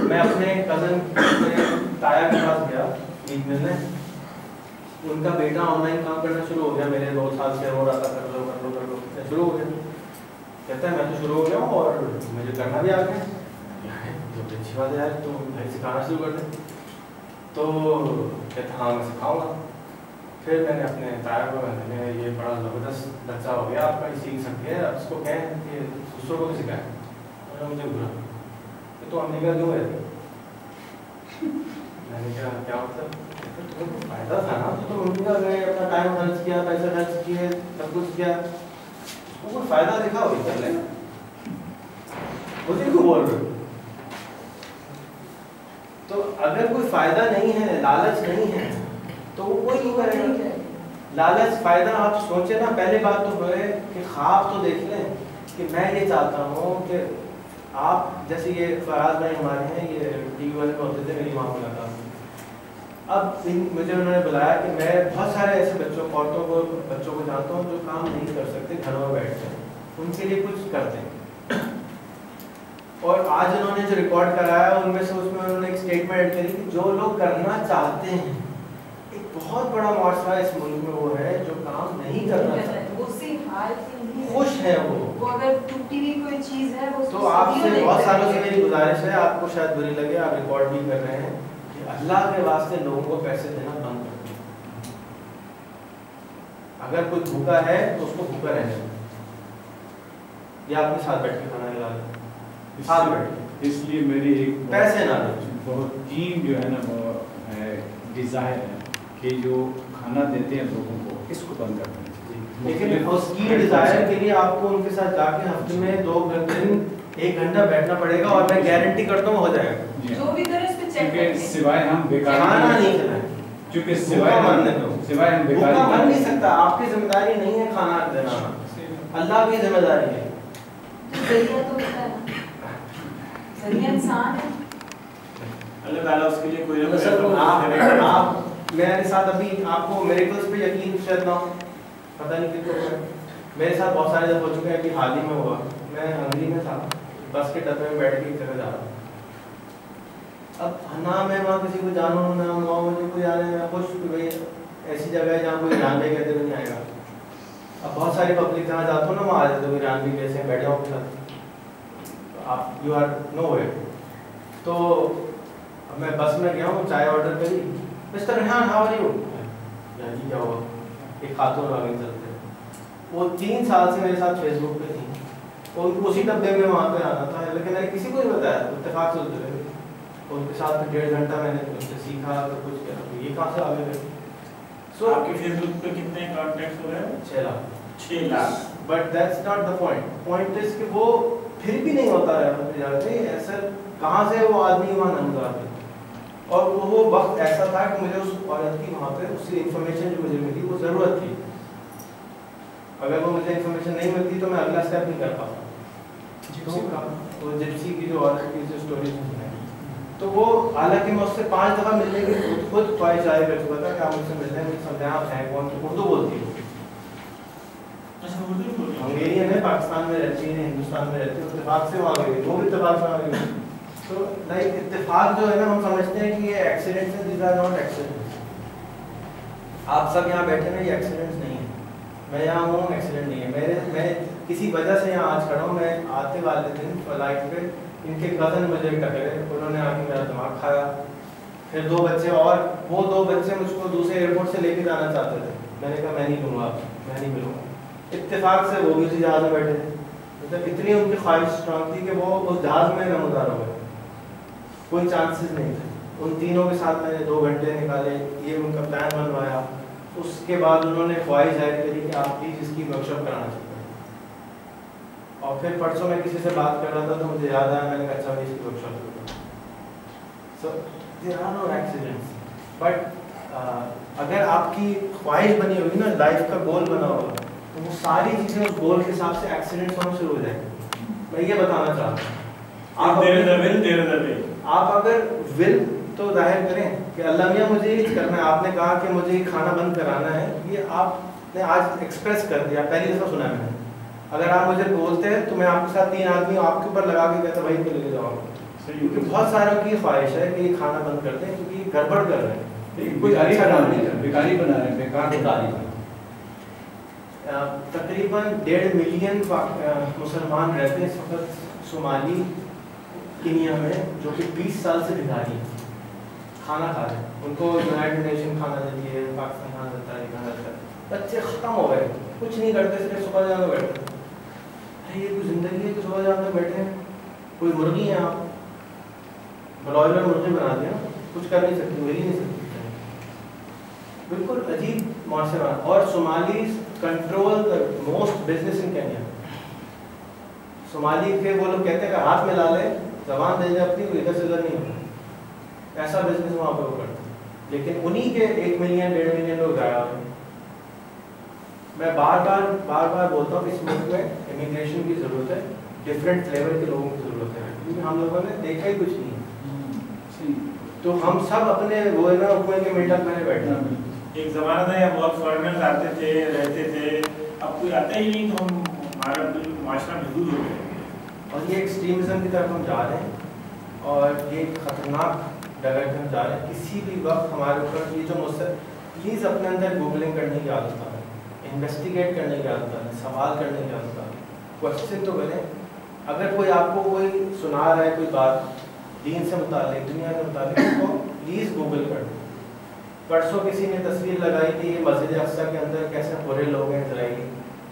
मैं अपने कजन के ताया के पास गया ईद मिलने, उनका बेटा ऑनलाइन काम करना शुरू हो गया, मेरे 2 साल से हो रहा था कर लो शुरू हो गया। कहता है मैं तो शुरू हो गया हूँ और मुझे करना भी आ गया, तो अच्छी बात है यार, तो भाई सिखाना शुरू कर दे। तो कहता हाँ मैं सिखाऊंगा। फिर मैंने अपने ताया को मैंने ये बड़ा ज़बरदस्त बच्चा हो गया आपका, सीख सकते हैं, अब इसको कहें कि दूसरों को भी सिखाएं, और मुझे बुरा तो हमने कहा क्यों है, मैंने कहा क्या मतलब, तुम्हें फ़ायदा था ना, तो तुम उनका गए अपना टाइम खर्च किया, पैसा खर्च किए, सब कुछ किया, उसको कोई फ़ायदा दिखा हो कर लेना, मुझे क्यों बोल रहे हो? तो अगर कोई फ़ायदा नहीं है, लालच नहीं है, तो वो कोई क्यों करेगा? लालच फ़ायदा आप सोचे ना, पहले बात तो है कि ख्वाब तो देख लें कि मैं ये चाहता हूँ कि आप जैसे ये फराज भाई हमारे हैं, ये TV वाले में होते थे, मेरी वहाँ मुलाकात। अब मुझे उन्होंने बुलाया कि मैं बहुत सारे ऐसे बच्चों को जानता हूँ जो काम नहीं कर सकते, घरों में बैठते हैं, उनके लिए कुछ करते हैं। और आज उन्होंने जो रिकॉर्ड कराया उनमें से उसमें उन्होंने एक स्टेटमेंट ऐड करी कि जो लोग करना चाहते हैं, एक बहुत बड़ा मौसला इस मुल्क में वो है जो काम नहीं करना चाहते, उसी हाल से नहीं खुश है वो अगर टूटी हुई कोई चीज है वो तो आपसे बहुत सालों से मेरी गुजारिश है, आपको शायद बुरी लगे, आप रिकॉर्ड भी कर रहे हैं, कि अल्लाह के वास्ते लोगों को पैसे देना बंद कर दें। अगर कोई भूखा है तो उसको भूखा रहने दो, या अपने साथ बैठ के खाना खिला दो, साथ बैठ के। इसलिए मेरी एक पैसे ना दो, बहुत कीन जो है ना वो डिज़ायर है कि जो खाना देते हैं लोगों को इसको बंद कर देना चाहिए। लेकिन उसकी डिजायर के लिए आपको उनके साथ जाके हफ्ते में 2 दिन 1 घंटा बैठना पड़ेगा, और मैं गारंटी करता हूँ हो जाएगा। जी जो भी करे उस पे चेक क्योंकि करते हैं। सिवाय हम बेकार खाना नहीं खिलाएं, क्योंकि भूखा मरने दो। सिवाय हम बेकार भूखा मर नहीं सकता, आपकी जिम्मेदारी नहीं है खाना देना, अल्लाह की जिम्मेदारी है। जरिया तो होता है ना, जरिया इंसान है। अल्लाह ताला उसके लिए कोई ना सर कोई आप मेरे साथ अभी आपको मिरेकल्स पे यकीन शायद ना हो, पता नहीं कितने मेरे साथ बहुत सारे जब हो चुके हैं। अभी हाल ही में हुआ, मैं हंगरी में था, बस के डब्बे में बैठ के एक जगह जा रहा हूँ। अब ना मैं वहाँ किसी को जानूँ ना मुझे कोई जाने, मैं खुश भाई ऐसी जगह है जहाँ कोई जानवे कहते हुए नहीं आएगा। अब बहुत सारी पब्लिक जहाँ जाता हूँ ना, वहाँ आ जाते हुए जानवी कैसे बैठ जाओ के साथ, आप यू आर नो वे। तो अब मैं बस में गया हूँ, चाय ऑर्डर करी, mister Rehan how are you, यार जी क्या हुआ, एक खातून आ गई चलते, वो 3 साल से मेरे साथ फेसबुक पे थी, उनको उसी डब्बे में वहाँ पे आना था, लेकिन मैंने किसी को नहीं बताया, इत्तेफाक से उतरे। उनके साथ 1.5 घंटा मैंने उनसे सीखा, तो कुछ किया, तो ये कहाँ से आ गए। सो आपके फेसबुक पे कितने कॉन्टैक्ट्स हो रहे हैं? 6 lakh. 6 lakh. But that's not the point. Point is कि वो फिर भी नहीं होता है ऐसा, कहाँ से वो आदमी वहाँ नमदार थे, और वो वक्त ऐसा था कि मुझे उस औरत की वहाँ पे उसकी इन्फॉर्मेशन जो मुझे मिली वो ज़रूरत थी। अगर वो मुझे इन्फॉर्मेशन नहीं मिलती तो मैं अगला स्टेप नहीं कर पाता। तो जिप्सी की जो औरत की जो स्टोरी है, तो वो हालांकि मैं उससे 5 दफ़ा मिलने की खुद ख्वाहिश जाहिर कर चुका था कि आप मुझसे मिलते हैं, मुझे समझाया आप हैं कौन, उर्दू बोलती है, अच्छा उर्दू बोल रहे हैं। हंगेरियन है, पाकिस्तान में रहती है, हिंदुस्तान में रहती है, इत्तेफाक से वहाँ गई, वो भी इत्तेफाक से वहाँ गई। तो लाइक इत्तेफाक जो है ना, हम समझते हैं कि ये एक्सीडेंट्स हैं, दीज आर नॉट एक्सीडेंट्स। आप सब यहाँ बैठे हैं, ये एक्सीडेंट्स नहीं है, मैं यहाँ हूँ, एक्सीडेंट नहीं है। मैं किसी वजह से यहाँ आज खड़ा हूँ। मैं आते वाले दिन फ्लाइट पे इनके कज़न मुझे टकरे, उन्होंने आके मेरा दिमाग खाया, फिर 2 बच्चे, और वो 2 बच्चे मुझको दूसरे एयरपोर्ट से लेके जाना चाहते थे, मैंने कहा मैं नहीं लूँगा, मैं नहीं मिलूँगा। इत्तेफाक से वो भी उसी जहाज़ में बैठे थे, मतलब इतनी उनकी ख्वाहिश स्ट्रांग थी कि वो उस जहाज़ में नमदार हो गए, कोई चांसेस नहीं थे। उन तीनों के साथ मैंने 2 घंटे निकाले, ये उनका प्लान बनवाया, उसके बाद उन्होंने ख्वाहिश जाहिर करी कि आप प्लीज़ इसकी वर्कशॉप कराना चाहते हैं। और फिर परसों मैं किसी से बात कर रहा था तो मुझे याद आया, मैंने कहा अच्छा मैं इसकी वर्कशॉप करूँगा। So there are no accidents, but अगर आपकी ख्वाहिश बनी होगी ना, लाइफ का गोल बना होगा, तो वो सारी चीज़ें उस गोल के हिसाब से एक्सीडेंट्स होना शुरू हो जाएंगे। मैं ये बताना चाहता हूँ, आप अगर विल तो जाहिर करें कि अल्लाह मियाँ मुझे ये करना है, आपने कहा कि मुझे ये खाना बंद कराना है, ये आपने आज एक्सप्रेस कर दिया, पहली दफ़ा सुना है मैंने। अगर आप मुझे बोलते हैं तो मैं आपके साथ 3 आदमी आपके ऊपर लगा के कहता भाई को लेके जाऊँगा, क्योंकि बहुत सारों की ख्वाहिश है कि ये खाना बंद कर दें, क्योंकि गड़बड़ कर रहे हैं, कोई अच्छा काम नहीं कर रहे, बेकारी बना रहे हैं, बेकार। तकरीबन 1.5 मिलियन मुसलमान रहते हैं इस वक्त सोमाली कीनिया में, जो कि 20 साल से भिखारी हैं, खाना खा रहे हैं, उनको यूनाइटेड नेशन खाना देती है, पाकिस्तान खाना देता है, खाना देता है, बच्चे ख़त्म हो गए, कुछ नहीं करते, सिर्फ सुबह जाने बैठे। अरे ये कोई ज़िंदगी है कि सुबह जाने बैठे हैं, कोई मुर्गी है, आप ब्रॉयलर मुर्गी बना दिया, कुछ कर नहीं सकती, मिल ही नहीं सकती, बिल्कुल अजीब माशरा। और Somali control the most business in Kenya. Somali के वो लोग कहते हैं कि हाथ में ला ले, जबान दे दे अपनी, इधर से उधर नहीं होता, ऐसा बिजनेस वहाँ पे वो करते हैं। लेकिन उन्हीं के 1 मिलियन 1.5 मिलियन लोग गायब हैं। मैं बार बार बोलता हूँ, इस मुल्क में इमिग्रेशन की ज़रूरत है, डिफरेंट फ्लेवर के लोगों की ज़रूरत है, क्योंकि हम लोगों ने देखा ही कुछ नहीं है। तो हम सब अपने वो है ना कुएं के मेंढक बने बैठे हैं। एक ज़माना था यहाँ बहुत फॉरेनर्स आते थे, रहते थे, अब कोई आता ही नहीं, तो हम हमारा माशरा महदूद हो गया। और ये एक्सट्रीमिज़म की तरफ हम जा रहे हैं, और ये खतरनाक जगह पे हम जा रहे हैं। किसी भी वक्त हमारे ऊपर ये जो मुझसे प्लीज़ अपने अंदर गूगलिंग करने की आदत है, इन्वेस्टिगेट करने की आदत है, सवाल करने की आदत है, क्वेश्चन तो करें। अगर कोई आपको कोई सुना रहा है कोई बात दीन से मुतालिक, दुनिया से मुतालिक, तो प्लीज़ गूगल कर दें। परसों किसी ने तस्वीर लगाई थी मस्जिद अक्सा के अंदर कैसे पूरे लोग हैं इजरायली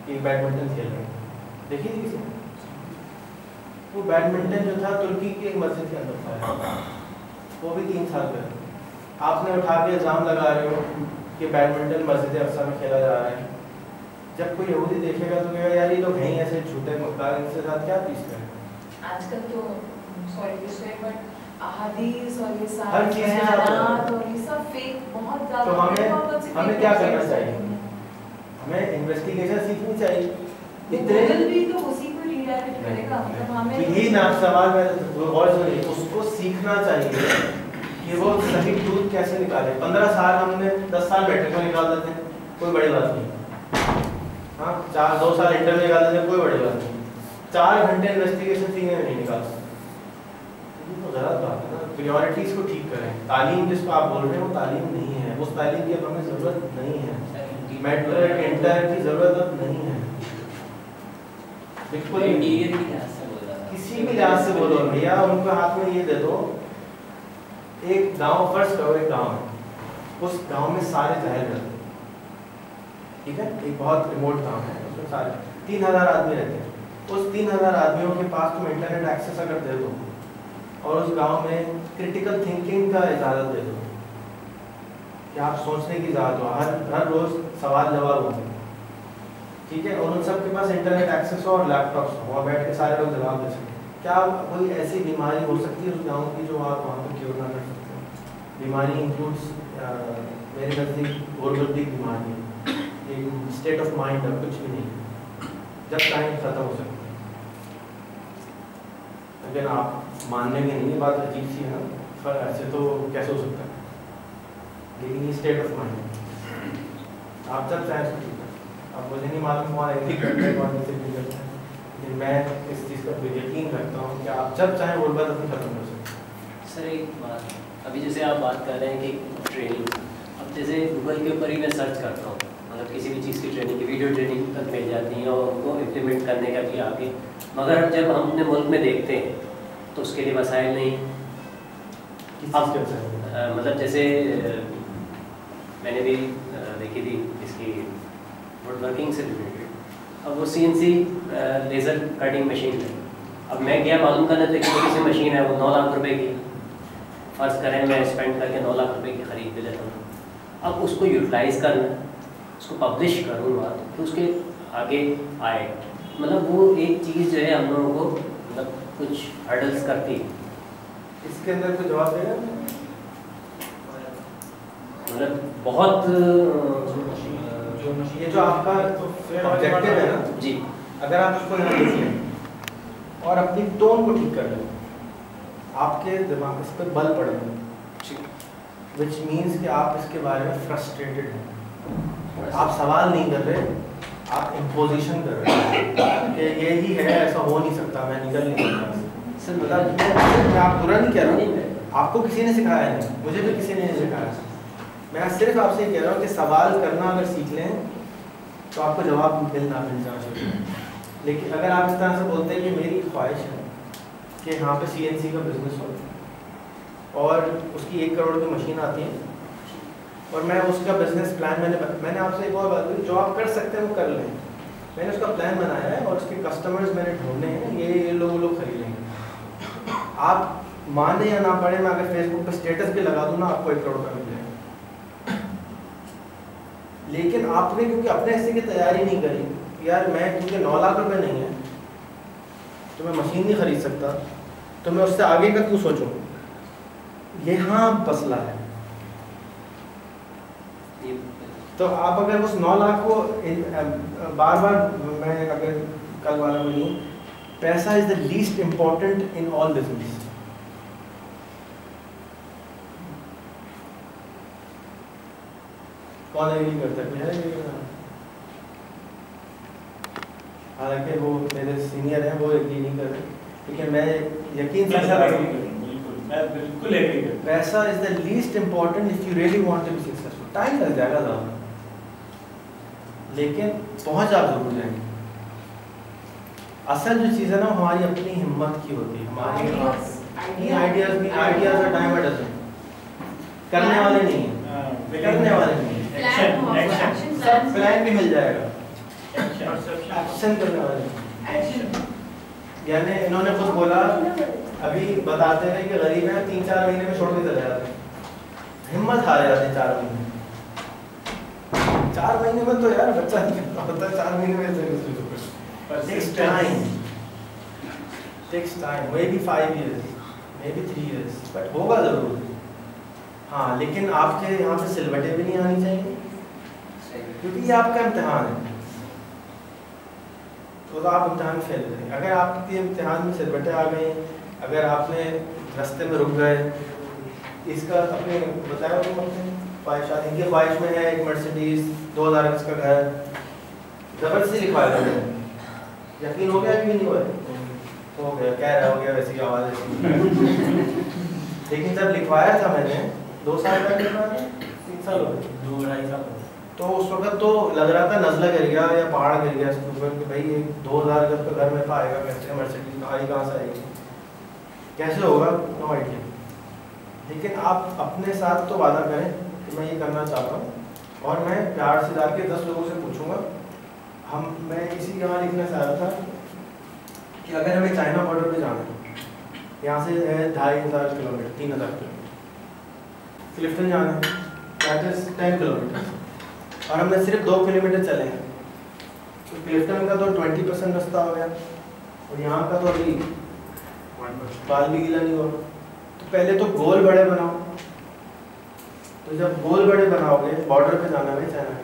कि बैडमिंटन खेल रहे हैं, देखी थी किसी ने? वो बैडमिंटन जो था तुर्की की एक मस्जिद के अंदर था, वो भी 3 साल पहले। आपने उठा के इल्ज़ाम लगा रहे हो कि बैडमिंटन मस्जिद अक्सा में खेला जा रहा है। जब कोई यहूदी देखेगा तो कहेगा यार ये लोग हैं ऐसे झूठे मक्कार, इनके साथ क्या पीस रहे हैं। आजकल तो सॉरी टू से बट अहादीस और ये हर सारे चीज़ के साथ बयानात और ये सब फेक बहुत तो ज़्यादा। हमें क्या करना चाहिए? हमें इन्वेस्टिगेशन सीखनी चाहिए। गूगल भी तो उसी को रीडायरेक्ट करेगा, मतलब हमें यही ना सवाल में गौर सुनिए, उसको सीखना चाहिए कि वो सही दूध कैसे निकाले। 15 साल हमने 10 साल बैठे को निकाल देते हैं, कोई बड़ी बात नहीं। हाँ 2 साल इंटर में निकाल देते हैं, कोई बड़ी बात नहीं। 4 घंटे इन्वेस्टिगेशन सीखने में नहीं निकाल सकते, तो गलत बात है ना। प्रायोरिटीज़ को ठीक करें। तालीम जिसको आप बोल रहे हैं वो तालीम नहीं है, उस तालीम की अब हमें ज़रूरत नहीं है। मेट्रिक इंटर की ज़रूरत अब नहीं है, बिल्कुल किसी भी लिहाज से बोलो भैया। उनको हाथ में ये दे दो, एक गांव फर्स्ट करो, एक गांव है, उस गांव में सारे जहल रहते हैं, ठीक है, एक बहुत रिमोट गांव है, उसमें सारे 3000 आदमी रहते हैं। उस 3000 आदमियों के पास तुम इंटरनेट एक्सेस अगर दे दो और उस गांव में क्रिटिकल थिंकिंग का इजाज़त दे दो कि आप सोचने की इजाज़त हो, हर रोज़ सवाल जवाब होंगे, ठीक है, और उन सब के पास इंटरनेट एक्सेस हो और लैपटॉप्स हो, वहाँ बैठ के सारे लोग जवाब दे सकें। क्या कोई ऐसी बीमारी हो सकती है उस गांव की जो आप वहाँ पर क्योर ना कर सकते हो? बीमारी इंक्लूड्स मेरे नज़दीक गुर्बत बीमारी, एक स्टेट ऑफ माइंड है, कुछ भी नहीं, जब टाइम ख़त्म हो सकता है। लेकिन आप मानने में नहीं, बात अजीब सी है ना, ऐसे तो कैसे हो सकता है, लेकिन ये स्टेट ऑफ माइंड है। आप जब चाहें उसको ठीक है। अब मुझे नहीं मालूम कौन एग्री करता है कौन डिसएग्री करता है, लेकिन मैं इस चीज़ का यकीन रखता हूँ कि आप जब चाहें गुर्बत अपनी खत्म कर सकते हैं। सर एक बात, अभी जैसे आप बात कर रहे हैं कि ट्रेनिंग, अब जैसे गूगल के ऊपर ही मैं सर्च करता हूँ, मतलब किसी भी चीज़ की ट्रेनिंग की वीडियो ट्रेनिंग तक मिल जाती है और उनको इम्प्लीमेंट करने का भी आगे, मगर जब हम अपने मुल्क में देखते हैं तो उसके लिए वसाइल नहीं। अब मतलब जैसे मैंने भी देखी थी इसकी वुड वर्किंग से रिलेटेड, अब वो CNC लेज़र कटिंग मशीन है। अब मैं क्या मालूम करना था कि किसी मशीन है वो 9 लाख रुपए की, फ़र्ज़ करें मैं स्पेंड करके 9 लाख रुपए की ख़रीद भी लेता हूँ। अब उसको यूटिलाइज़ करना, उसको पब्लिश करूँगा तो उसके आगे आए, मतलब वो एक चीज़ जो है हम लोगों को मतलब कुछ हर्डल्स करती है। इसके अंदर कोई जवाब देगा? मतलब बहुत ये जो आपका ऑब्जेक्टिव है ना जी, अगर आप उसको यहाँ लिख लें और अपनी टोन को ठीक कर लें, आपके दिमाग इस पर बल पड़ेगा, विच मीन्स कि आप इसके बारे में फ्रस्ट्रेटेड हैं। आप सवाल नहीं कर रहे, आप इम्पोजिशन कर रहे हैं कि यही है, ऐसा हो नहीं सकता, मैं निकल नहीं सकता। सर मतलब मैं आप बुरा नहीं कह रहा हूँ, आपको किसी ने सिखाया नहीं, मुझे भी किसी ने नहीं सिखाया। मैं सिर्फ आपसे ये कह रहा हूँ कि सवाल करना अगर सीख लें तो आपको जवाब मिल जाना चाहिए। लेकिन अगर आप इस तरह से बोलते हैं कि मेरी ख्वाहिश है कि यहाँ पे CNC का बिजनेस हो और उसकी 1 करोड़ की मशीन आती है और मैं उसका बिजनेस प्लान मैंने आपसे एक और बात कही, जो आप कर सकते हैं वो कर लें। मैंने उसका प्लान बनाया है और उसके कस्टमर्स मैंने ढूंढने हैं, ये लोग खरीदेंगे। आप माने या ना पड़े, मैं अगर फेसबुक पे स्टेटस भी लगा दूँ ना, आपको 1 करोड़ का मिल जाएगा। लेकिन आपने क्योंकि अपने हिस्से की तैयारी नहीं करी, यार मैं क्योंकि 9 लाख रुपए नहीं है तो मैं मशीन नहीं खरीद सकता, तो मैं उससे आगे का क्यों सोचूं? यहाँ मसला है। तो आप अगर उस 9 लाख को बार बार, मैं अगर कल वाला बोलूँ, पैसा is the least important in all business. कौन एग्री करता है? हालांकि वो मेरे सीनियर हैं, वो एग्री नहीं कर रहे, लेकिन मैं यकीन से बिल्कुल एग्री करता हूं। पैसा is the least important if you really want to be successful. Time लग जाएगा ज़्यादा, लेकिन पहुंच आप जरूर जाएंगे। असल जो चीज़ है ना, हमारी अपनी हिम्मत की होती है, हमारी ideas are time a dozen, करने वाले नहीं है। करने वाले नहीं, सब प्लान भी मिल जाएगा, एक्शन करने वाले। यानी इन्होंने खुद बोला, अभी बताते हैं कि गरीब हैं 3-4 महीने में छोड़ के चले जाते, हिम्मत हार जाते 4 महीने। 4 महीने में तो यार बच्चा नहीं होता, 4 महीने में takes time, maybe 5 years, maybe 3 years, but होगा जरूर। हाँ, लेकिन आपके यहाँ पे सिलवटें भी नहीं आनी चाहिए, क्योंकि ये आपका इम्तिहान है, तो आप इम्तिहान फेल करेंगे। अगर आपके इम्तिहान में सिलवटें आ गई, अगर आपने रास्ते में रुक गए, इसका अपने बताया तो अपने ख्वाहिशात, इनकी ख्वाहिश में है एक मर्सिडीज 2000 का घर, ज़बरदस्ती लिखवाया था, यकीन हो गया कि नहीं हुआ? हो गया, कह रहा हो गया वैसी आवाज़ लेकिन जब लिखवाया था मैंने 2 साल पहले लिखवाया, 3 साल हो गए, 2-2.5 साल, तो उस वक्त तो लग रहा था नज़ला गिर गया या पहाड़ गिर गया इसके ऊपर कि भाई 2000 का घर में पाएगा कैसे, मर्सिडीज आई कहाँ से आएगी, कैसे होगा, नो आइडिया। लेकिन आप अपने साथ तो वादा करें कि मैं ये करना चाहता हूँ, और मैं प्यार से जाके 10 लोगों से पूछूंगा। मैं इसी यहाँ लिखना चाह रहा था कि अगर हमें चाइना बॉर्डर पे जाना है, यहाँ से है 2500 किलोमीटर, 3000 किलोमीटर, क्लिफ्टन जाना है, दैट इज 10 किलोमीटर, और हमने सिर्फ 2 किलोमीटर चले हैं, तो क्लिफ्टन का तो 20% रास्ता हो गया, और यहाँ का तो अभी बाल भी गीला नहीं हुआ। तो पहले तो गोल बड़े बनाओ, तो जब गोल बड़े बनाओगे बॉर्डर पे जाना है चाइना,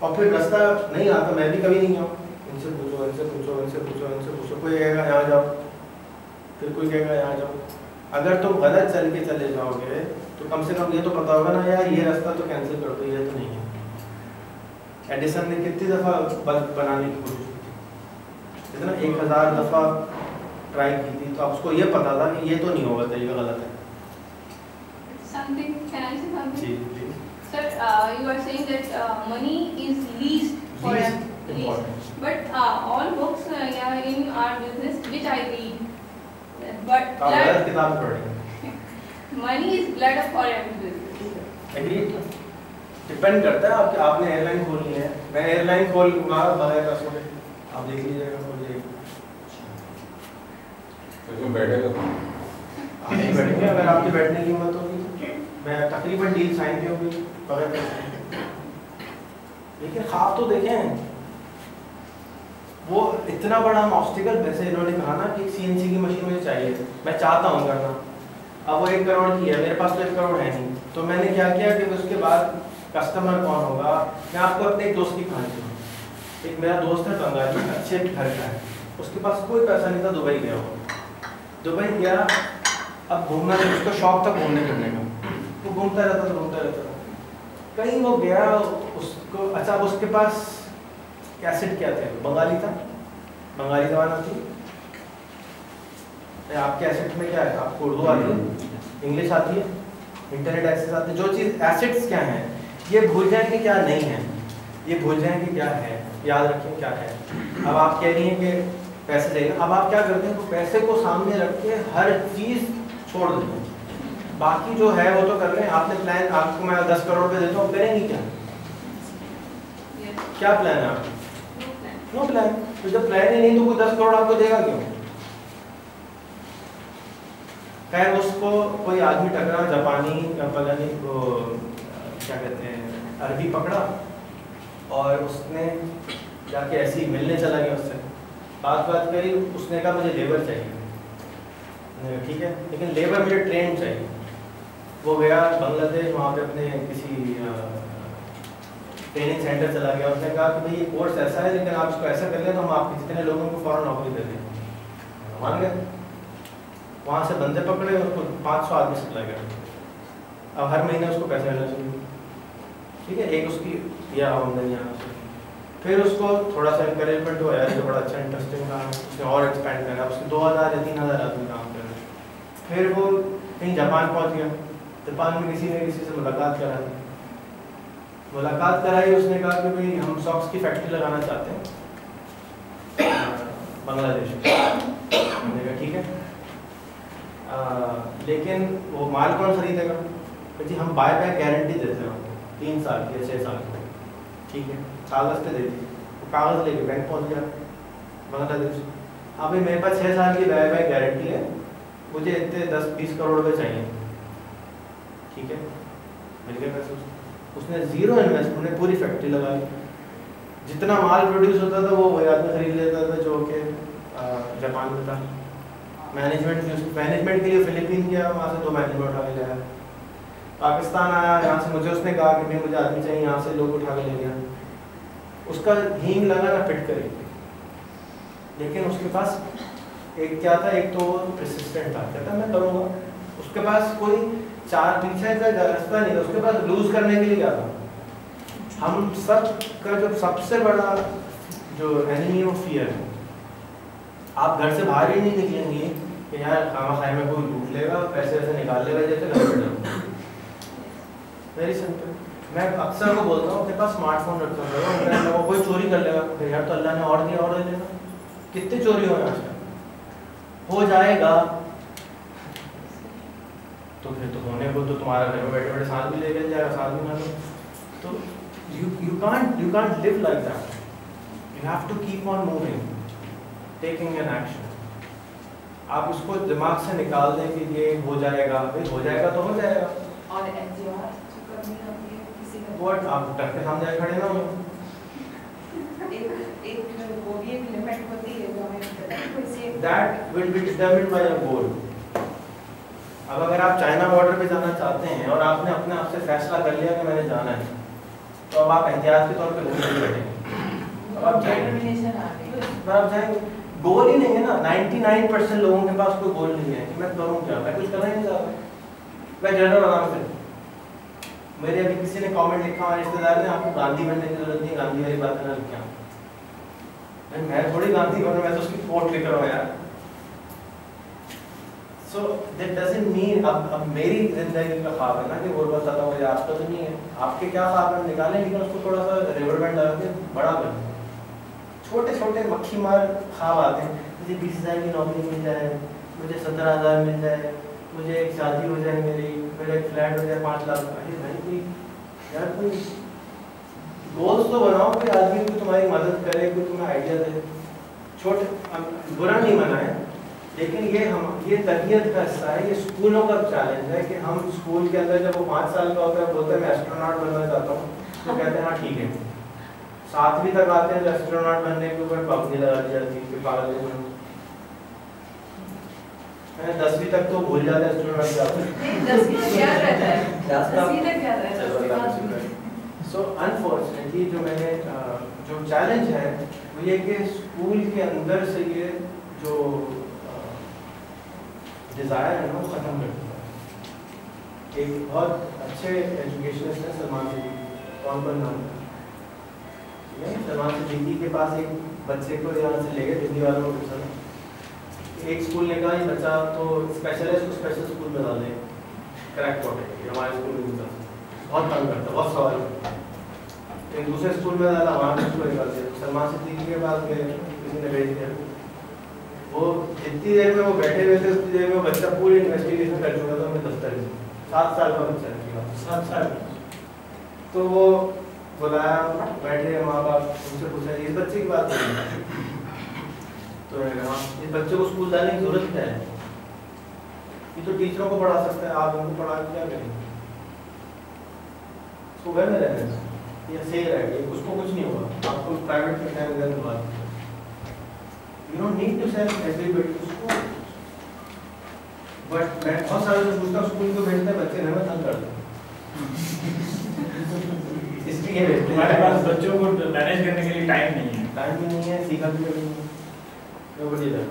और फिर रास्ता नहीं आता, मैं भी कभी नहीं गया, इनसे पूछो, इनसे पूछो, इनसे पूछो, इनसे पूछो, कोई कहेगा यहाँ जाओ, फिर कोई कहेगा यहाँ जाओ। अगर तुम गलत चल के चले जाओगे तो कम से कम ये तो पता होगा ना यार ये रास्ता तो कैंसिल कर दो, ये तो नहीं है। एडिसन ने कितनी दफ़ा बल्ब बनाने की कोशिश की थी, इतना 1000 दफ़ा ट्राई की थी, तो अब उसको ये पता था कि ये तो नहीं होगा, तरीका गलत है। Something, can I say something? जी please. Sir, you are saying that money is least for important. but all books in our business which I read, but आप गलत blood, किताब पढ़ रहे हैं। money is blood for every business. Agreed, depend करता है आपके, आपने एयरलाइन खोलनी है, मैं एयरलाइन खोलूंगा बगैर पैसों के, आप देख लीजिएगा, खोलिएगा, तो बैठेगा आप नहीं बैठेंगे, अगर आपकी बैठने की हिम्मत होगी, मैं तकरीबन डील साइन की होगी बगैर पैसे। लेकिन ख्वाब तो देखें, वो इतना बड़ा हम ऑब्स्टिकल, वैसे इन्होंने कहा ना कि CNC की मशीन मुझे चाहिए, मैं चाहता हूँ करना, अब वो 1 करोड़ की है, मेरे पास तो 1 करोड़ है नहीं, तो मैंने क्या किया कि उसके बाद कस्टमर कौन होगा। मैं आपको अपने एक दोस्त की कहानी सुनाऊं। एक मेरा दोस्त है बंगाली, अच्छे घर का है, उसके पास कोई पैसा नहीं था, दुबई गया वो, दुबई गया, अब घूमना, उसका शौक था घूमने फिरने का, वो घूमता रहता था, कहीं वो गया, उसको अच्छा, उसके पास कैसेट क्या थे, बंगाली था, बंगाली जबान आती है, आपके एसेट में क्या है, आपको उर्दू आती है, इंग्लिश आती है, इंटरनेट एक्सेस आती है, जो चीज़ एसेट्स क्या हैं ये भूल जाएं कि क्या नहीं है, ये भूल जाएं कि क्या है, याद रखें क्या है। अब आप कह रही हैं कि पैसे चाहिए, अब आप क्या करते हैं, तो पैसे को सामने रख के हर चीज़ छोड़ देते हैं, बाकी जो है वो तो कर लें। आपने प्लान, आपको मैं 10 करोड़ रुपये देता हूँ, करेंगी क्या? क्या प्लान है आपका? No plan. तो जब प्लान ही नहीं तो कोई 10 करोड़ आपको देगा क्यों? खैर, उसको कोई आदमी टकरा, जापानी पता नहीं वो क्या कहते हैं, अरबी पकड़ा, और उसने जाके ऐसे ही मिलने चला गया उससे, बात करी, उसने कहा मुझे लेबर चाहिए, ठीक है, लेकिन लेबर मुझे ट्रेन चाहिए। वो गया बांग्लादेश, वहाँ पे अपने किसी ट्रेनिंग सेंटर चला गया, उसने कहा कि भाई ये कोर्स ऐसा है, लेकिन आप इसको ऐसा कर लें तो हम आपके जितने लोगों को फ़ौरन नौकरी दे देंगे। मान गए, वहाँ से बंदे पकड़े, उसको 500 आदमी सप्लाई कर, अब हर महीने उसको पैसे मिलना चाहिए, ठीक है, एक उसकी यह आमदनी आना चाहिए। फिर उसको थोड़ा सा इंकरेजमेंट हुआ यार, जो बड़ा अच्छा इंटरेस्टिंग काम है, उसने और एक्सपेंड करा, उसके 2000 या 3000 आदमी काम कर रहे। फिर वो कहीं जापान पहुँच गया, जापान में किसी ने किसी से मुलाकात कराई, उसने कहा कि भाई हम सॉक्स की फैक्ट्री लगाना चाहते हैं बांग्लादेश में। मैंने कहा ठीक है, लेकिन वो माल कौन खरीदेगा? जी हम बाय बैक गारंटी देते हैं, 3 साल की या 6 साल की, ठीक है, कागज़ पे दे दी, वो कागज़ लेके बैंक पहुंच गया बांग्लादेश। अभी मेरे पास 6 साल की बैक गारंटी है, मुझे इतने 10-20 करोड़ रुपए चाहिए, ठीक है, मिल गया पैसे। उसने ज़ीरो इन्वेस्टमेंट में पूरी फैक्ट्री लगा ली, जितना माल प्रोड्यूस होता था वो वही आदमी खरीद लेता था जो कि जापान में था। मैनेजमेंट के लिए फिलीपीन गया, वहाँ से 2 मैनेजमेंट उठा के लाया, पाकिस्तान आया, यहाँ से मुझे उसने कहा कि नहीं मुझे आदमी चाहिए, यहाँ से लोग उठा के ले गया। उसका हींग लगा ना फिट करे, लेकिन उसके पास एक क्या था, एक तो रेसिस्टेंट था, कहता मैं करूँगा। उसके पास कोई चार पीछे का रास्ता नहीं था, उसके पास लूज करने के लिए क्या था। हम सब का जो सबसे बड़ा जो एनिमी है वो फियर है। आप घर से बाहर ही नहीं निकलेंगे कि यार खाना खाए में कोई लूट लेगा, पैसे वैसे निकाल लेगा, जैसे घर बैठ जाओ। Very simple. मैं अक्सर को बोलता हूँ अपने पास स्मार्टफोन रखा होगा, वो कोई चोरी कर लेगा, फिर यार तो अल्लाह ने और दिया और दे देगा। कितने चोरी हो रहे हैं हो जाएगा, तो फिर तो होने को तो तुम्हारा घर में बैठे बैठे साथ भी ले जाएगा, साथ भी ना लो। तो you can't live like that. You have to keep on moving, taking an action. आप उसको दिमाग से निकाल दें कि ये हो जाएगा, भाई हो जाएगा तो हो जाएगा। और एंजॉय करनी होती है किसी का। What आप डर के सामने खड़े ना हो। एक वो भी एक लिमिट होती है जो हमें कोई से That will be determined by your goal. अब अगर आप चाइना बॉर्डर पे जाना चाहते हैं और आपने अपने आप से फैसला कर लिया कि मैंने जाना है, तो अब आप एहतियात के तौर पे घूमने नहीं बैठेंगे। अब आप जाएंगे, गोल ही नहीं है ना। 99% लोगों के पास कोई गोल नहीं है कि मैं करूँ क्या, मैं कुछ करना ही नहीं चाहता, मैं जनरल आराम से। मेरे अभी किसी ने कमेंट लिखा, हमारे रिश्तेदार ने, आपको गांधी बनने की जरूरत नहीं, गांधी वाली बात ना लिखा। मैं थोड़ी गांधी बनूं, मैं तो उसकी कोट लिख रहा हूँ यार। So that doesn't mean अब मेरी जिंदगी का ख्वाब है ना कि वो बताता हूँ, आपका तो नहीं है, आपके क्या ख्वाब है निकालें, लेकिन उसको थोड़ा सा रिवर बैंड लगा के बड़ा कर। छोटे छोटे मक्खी मार ख्वाब आते हैं, मुझे 20,000 की नौकरी मिल जाए, मुझे 17,000 मिल जाए, मुझे एक शादी हो जाए, मेरा एक फ्लैट हो जाए 5 लाख। अरे भाई कोई यार कोई गोल्स तो बनाओ, कोई आदमी को तुम्हारी मदद करे, कोई तुम्हें आइडिया दे। छोटे बुरा नहीं मना है, लेकिन ये तरबियत का हिस्सा है, ये स्कूलों का चैलेंज है कि हम स्कूल के अंदर जब वो 5 साल का होता है बोलते हैं मैं एस्ट्रोनॉट बनना चाहता हूँ, तो कहते हैं हाँ ठीक है। 7वीं तक आते हैं तो एस्ट्रोनॉट बनने के ऊपर पाबंदी लगा दी जाती है, पागल है। 10वीं तक तो भूल जाते हैं एस्ट्रोनॉट जाते हैं। 10वीं तक याद रहता है, 10वीं तक याद रहता है। सो अनफॉर्चुनेटली जो चैलेंज है वो ये कि स्कूल के अंदर से ये जो डिज़ायर है ना वो ख़त्म कर दिया है। एक बहुत अच्छे एजुकेशनिस्ट हैं सलमान सिद्दीकी, कौन पर नाम है, सलमान सिद्दीकी के पास एक बच्चे को यहाँ से ले गए दिल्ली वालों को पूछा। एक स्कूल ने कहा ये बच्चा तो स्पेशल है, इसको स्पेशल स्कूल में डाल दें, क्रैक पॉट है ये हमारे स्कूल में बहुत तंग करता, बहुत सवाल करता। एक दूसरे स्कूल में डाला, वहाँ पर उसको निकाल दिया। सलमान सिद्दीकी के पास गए, किसी ने भेज दिया। वो जितनी देर में वो बैठे हुए थे उतनी देर में वो बच्चा पूरी इन्वेस्टिगेशन कर चुका था अपने दफ्तर में। 7 साल का बच्चा है, 7 साल। तो वो बुलाया, बैठे माँ बाप, उनसे पूछा इस बच्चे की बात नहीं। तो हाँ, इस बच्चे को स्कूल जाने की जरूरत क्या है, ये तो टीचरों को पढ़ा सकता है, आप उनको पढ़ा के क्या करेंगे, उसको घर में रहने ये सही रहेगा, उसको कुछ नहीं होगा। आपको प्राइवेट में टाइम देने के बाद You don't need to send everybody to school. But मैं बहुत सारे से पूछता हूँ स्कूल को भेजते हैं, बच्चे घर में तंग करते हैं। इसलिए भेजते हैं। हमारे पास बच्चों को मैनेज करने के लिए टाइम नहीं है। टाइम भी नहीं है, सीखा भी नहीं है। Nobody there.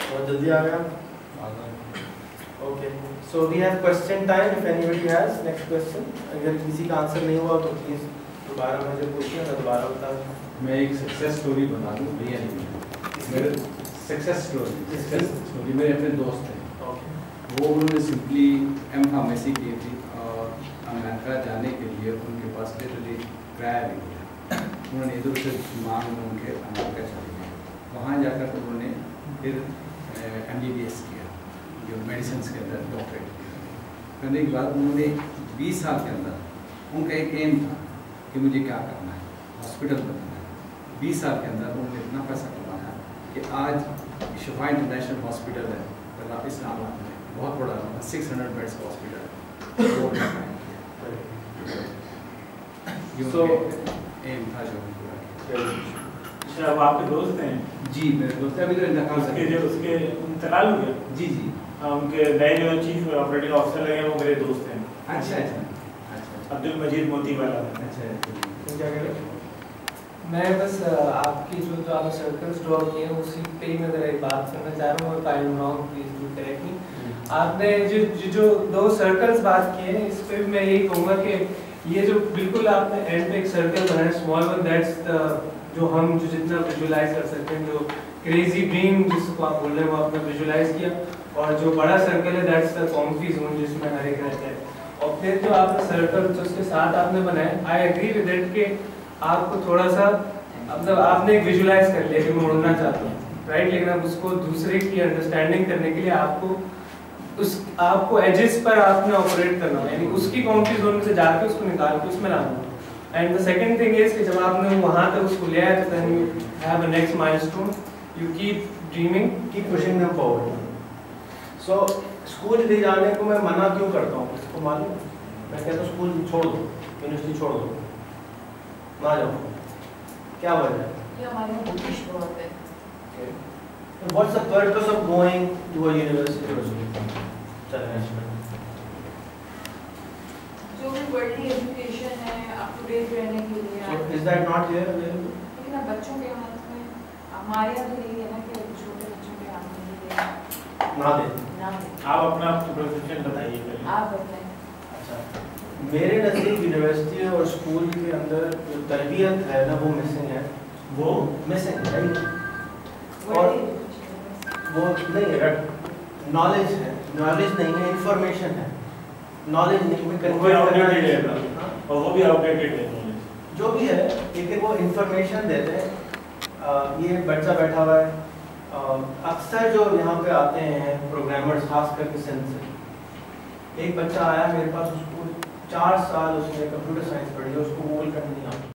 बहुत जल्दी आ गया। Okay. So we have question time. If anybody has next question, अगर किसी का आंसर नहीं हुआ तो प्लीज दोबारा मुझे पूछिए, मैं दोबारा बता दूँ। मैं एक सक्सेस स्टोरी बता दूँ भैया, नहीं मेरे सक्सेस स्टोरी मेरे अपने दोस्त हैं। वो उन्होंने सिंपली M.Pharmacy की थी और अमेरिका जाने के लिए उनके पास लिटरली किराया नहीं था। उन्होंने इधर से मांग में उनके अमेरिका चले गए, वहाँ जाकर तो उन्होंने फिर MBBS किया, जो मेडिसिन के अंदर डॉक्टरेट किया। करने के बाद उन्होंने 20 साल के अंदर उनका एक एम था कि मुझे क्या करना है, हॉस्पिटल बनाना है। 20 साल के अंदर उन्होंने इतना पैसा कमाया कि आज शिफा इंटरनेशनल हॉस्पिटल है इस्लामाबाद में, बहुत बड़ा 600 बेड्स का हॉस्पिटल है, वो एम था जो पूरा किया। अच्छा, अब आपके दोस्त हैं? जी मेरे दोस्त अभी तो इंतकाल उसके इंतकाल हो गया? जी जी। उनके नए जो चीफ ऑपरेटिंग ऑफिसर लगे वो मेरे दोस्त हैं। अच्छा अच्छा अच्छा। अब्दुल मजीद मोती वाला। अच्छा तुम क्या कह रहे हो? मैं बस आपकी जो आपने सर्कल्स ड्रॉ किए हैं उसी पे ही मैं ज़रा एक बात करना चाह रहा हूँ, I am wrong please do correct मी। आपने जो 2 सर्कल्स बात किए हैं इस पे मैं यही कहूँगा कि ये जो बिल्कुल आपने एंड पे एक सर्कल बनाया स्मॉल वन, दैट्स जो हम जो जितना विजुलाइज कर सकते हैं, जो क्रेजी ड्रीम जिसको आप बोल रहे हैं वो आपने विजुलाइज किया, और जो बड़ा सर्कल है दैट्स द कॉम्फी जोन जिसमें हर एक रहता है। और फिर जो आपने सर्कल जो उसके साथ आपने बनाया, आई एग्री विद इट कि आपको थोड़ा सा मतलब आपने एक विजुलाइज कर लिया कि मैं उड़ना चाहता हूँ, राइट, लेकिन अब उसको दूसरे की अंडरस्टैंडिंग करने के लिए आपको एजेस पर आपने ऑपरेट करना है, यानी उसकी कॉम्फी जोन में से जाके उसको निकाल के उसमें लाना। And the second thing is कि जब आपने वहाँ तक उसको ले आया तो then you have a next milestone, you keep dreaming, keep pushing them forward. So school ले जाने को मैं मना क्यों करता हूँ, इसको मालूम? मैं कहता हूँ स्कूल छोड़ दो, यूनिवर्सिटी छोड़ दो, ना जाओ। क्या वजह है? ये हमारे यहाँ बुकिश बहुत है। What's the purpose of going to a university or school? जो भी वर्ल्डली एजुकेशन है अप टू डेट रहने के लिए। So is that not here available? लेकिन अब बच्चों के हाथ में, हमारे यहाँ तो यही है ना कि छोटे बच्चों के हाथ में ये ना दे। ना दे। आप अपना प्रोफेशन बताइए पहले। आप बताएं। अच्छा, मेरे नज़दीक यूनिवर्सिटी और स्कूल के अंदर जो तरबियत है ना वो मिसिंग है, वो मिसिंग है। और वो नहीं है, नॉलेज है, नॉलेज नहीं है, इंफॉर्मेशन है, नॉलेज नहीं है, वो आउटडेटेड है और वो भी आउटडेटेड है नॉलेज जो भी है, लेकिन वो इंफॉर्मेशन देते हैं। ये बच्चा बैठा हुआ है, अक्सर जो यहाँ पे आते हैं प्रोग्रामर्स खास करके सिंध से, एक बच्चा आया मेरे पास, उसको 4 साल उसने कंप्यूटर साइंस पढ़ी है, उसको गूगल करना नहीं आता।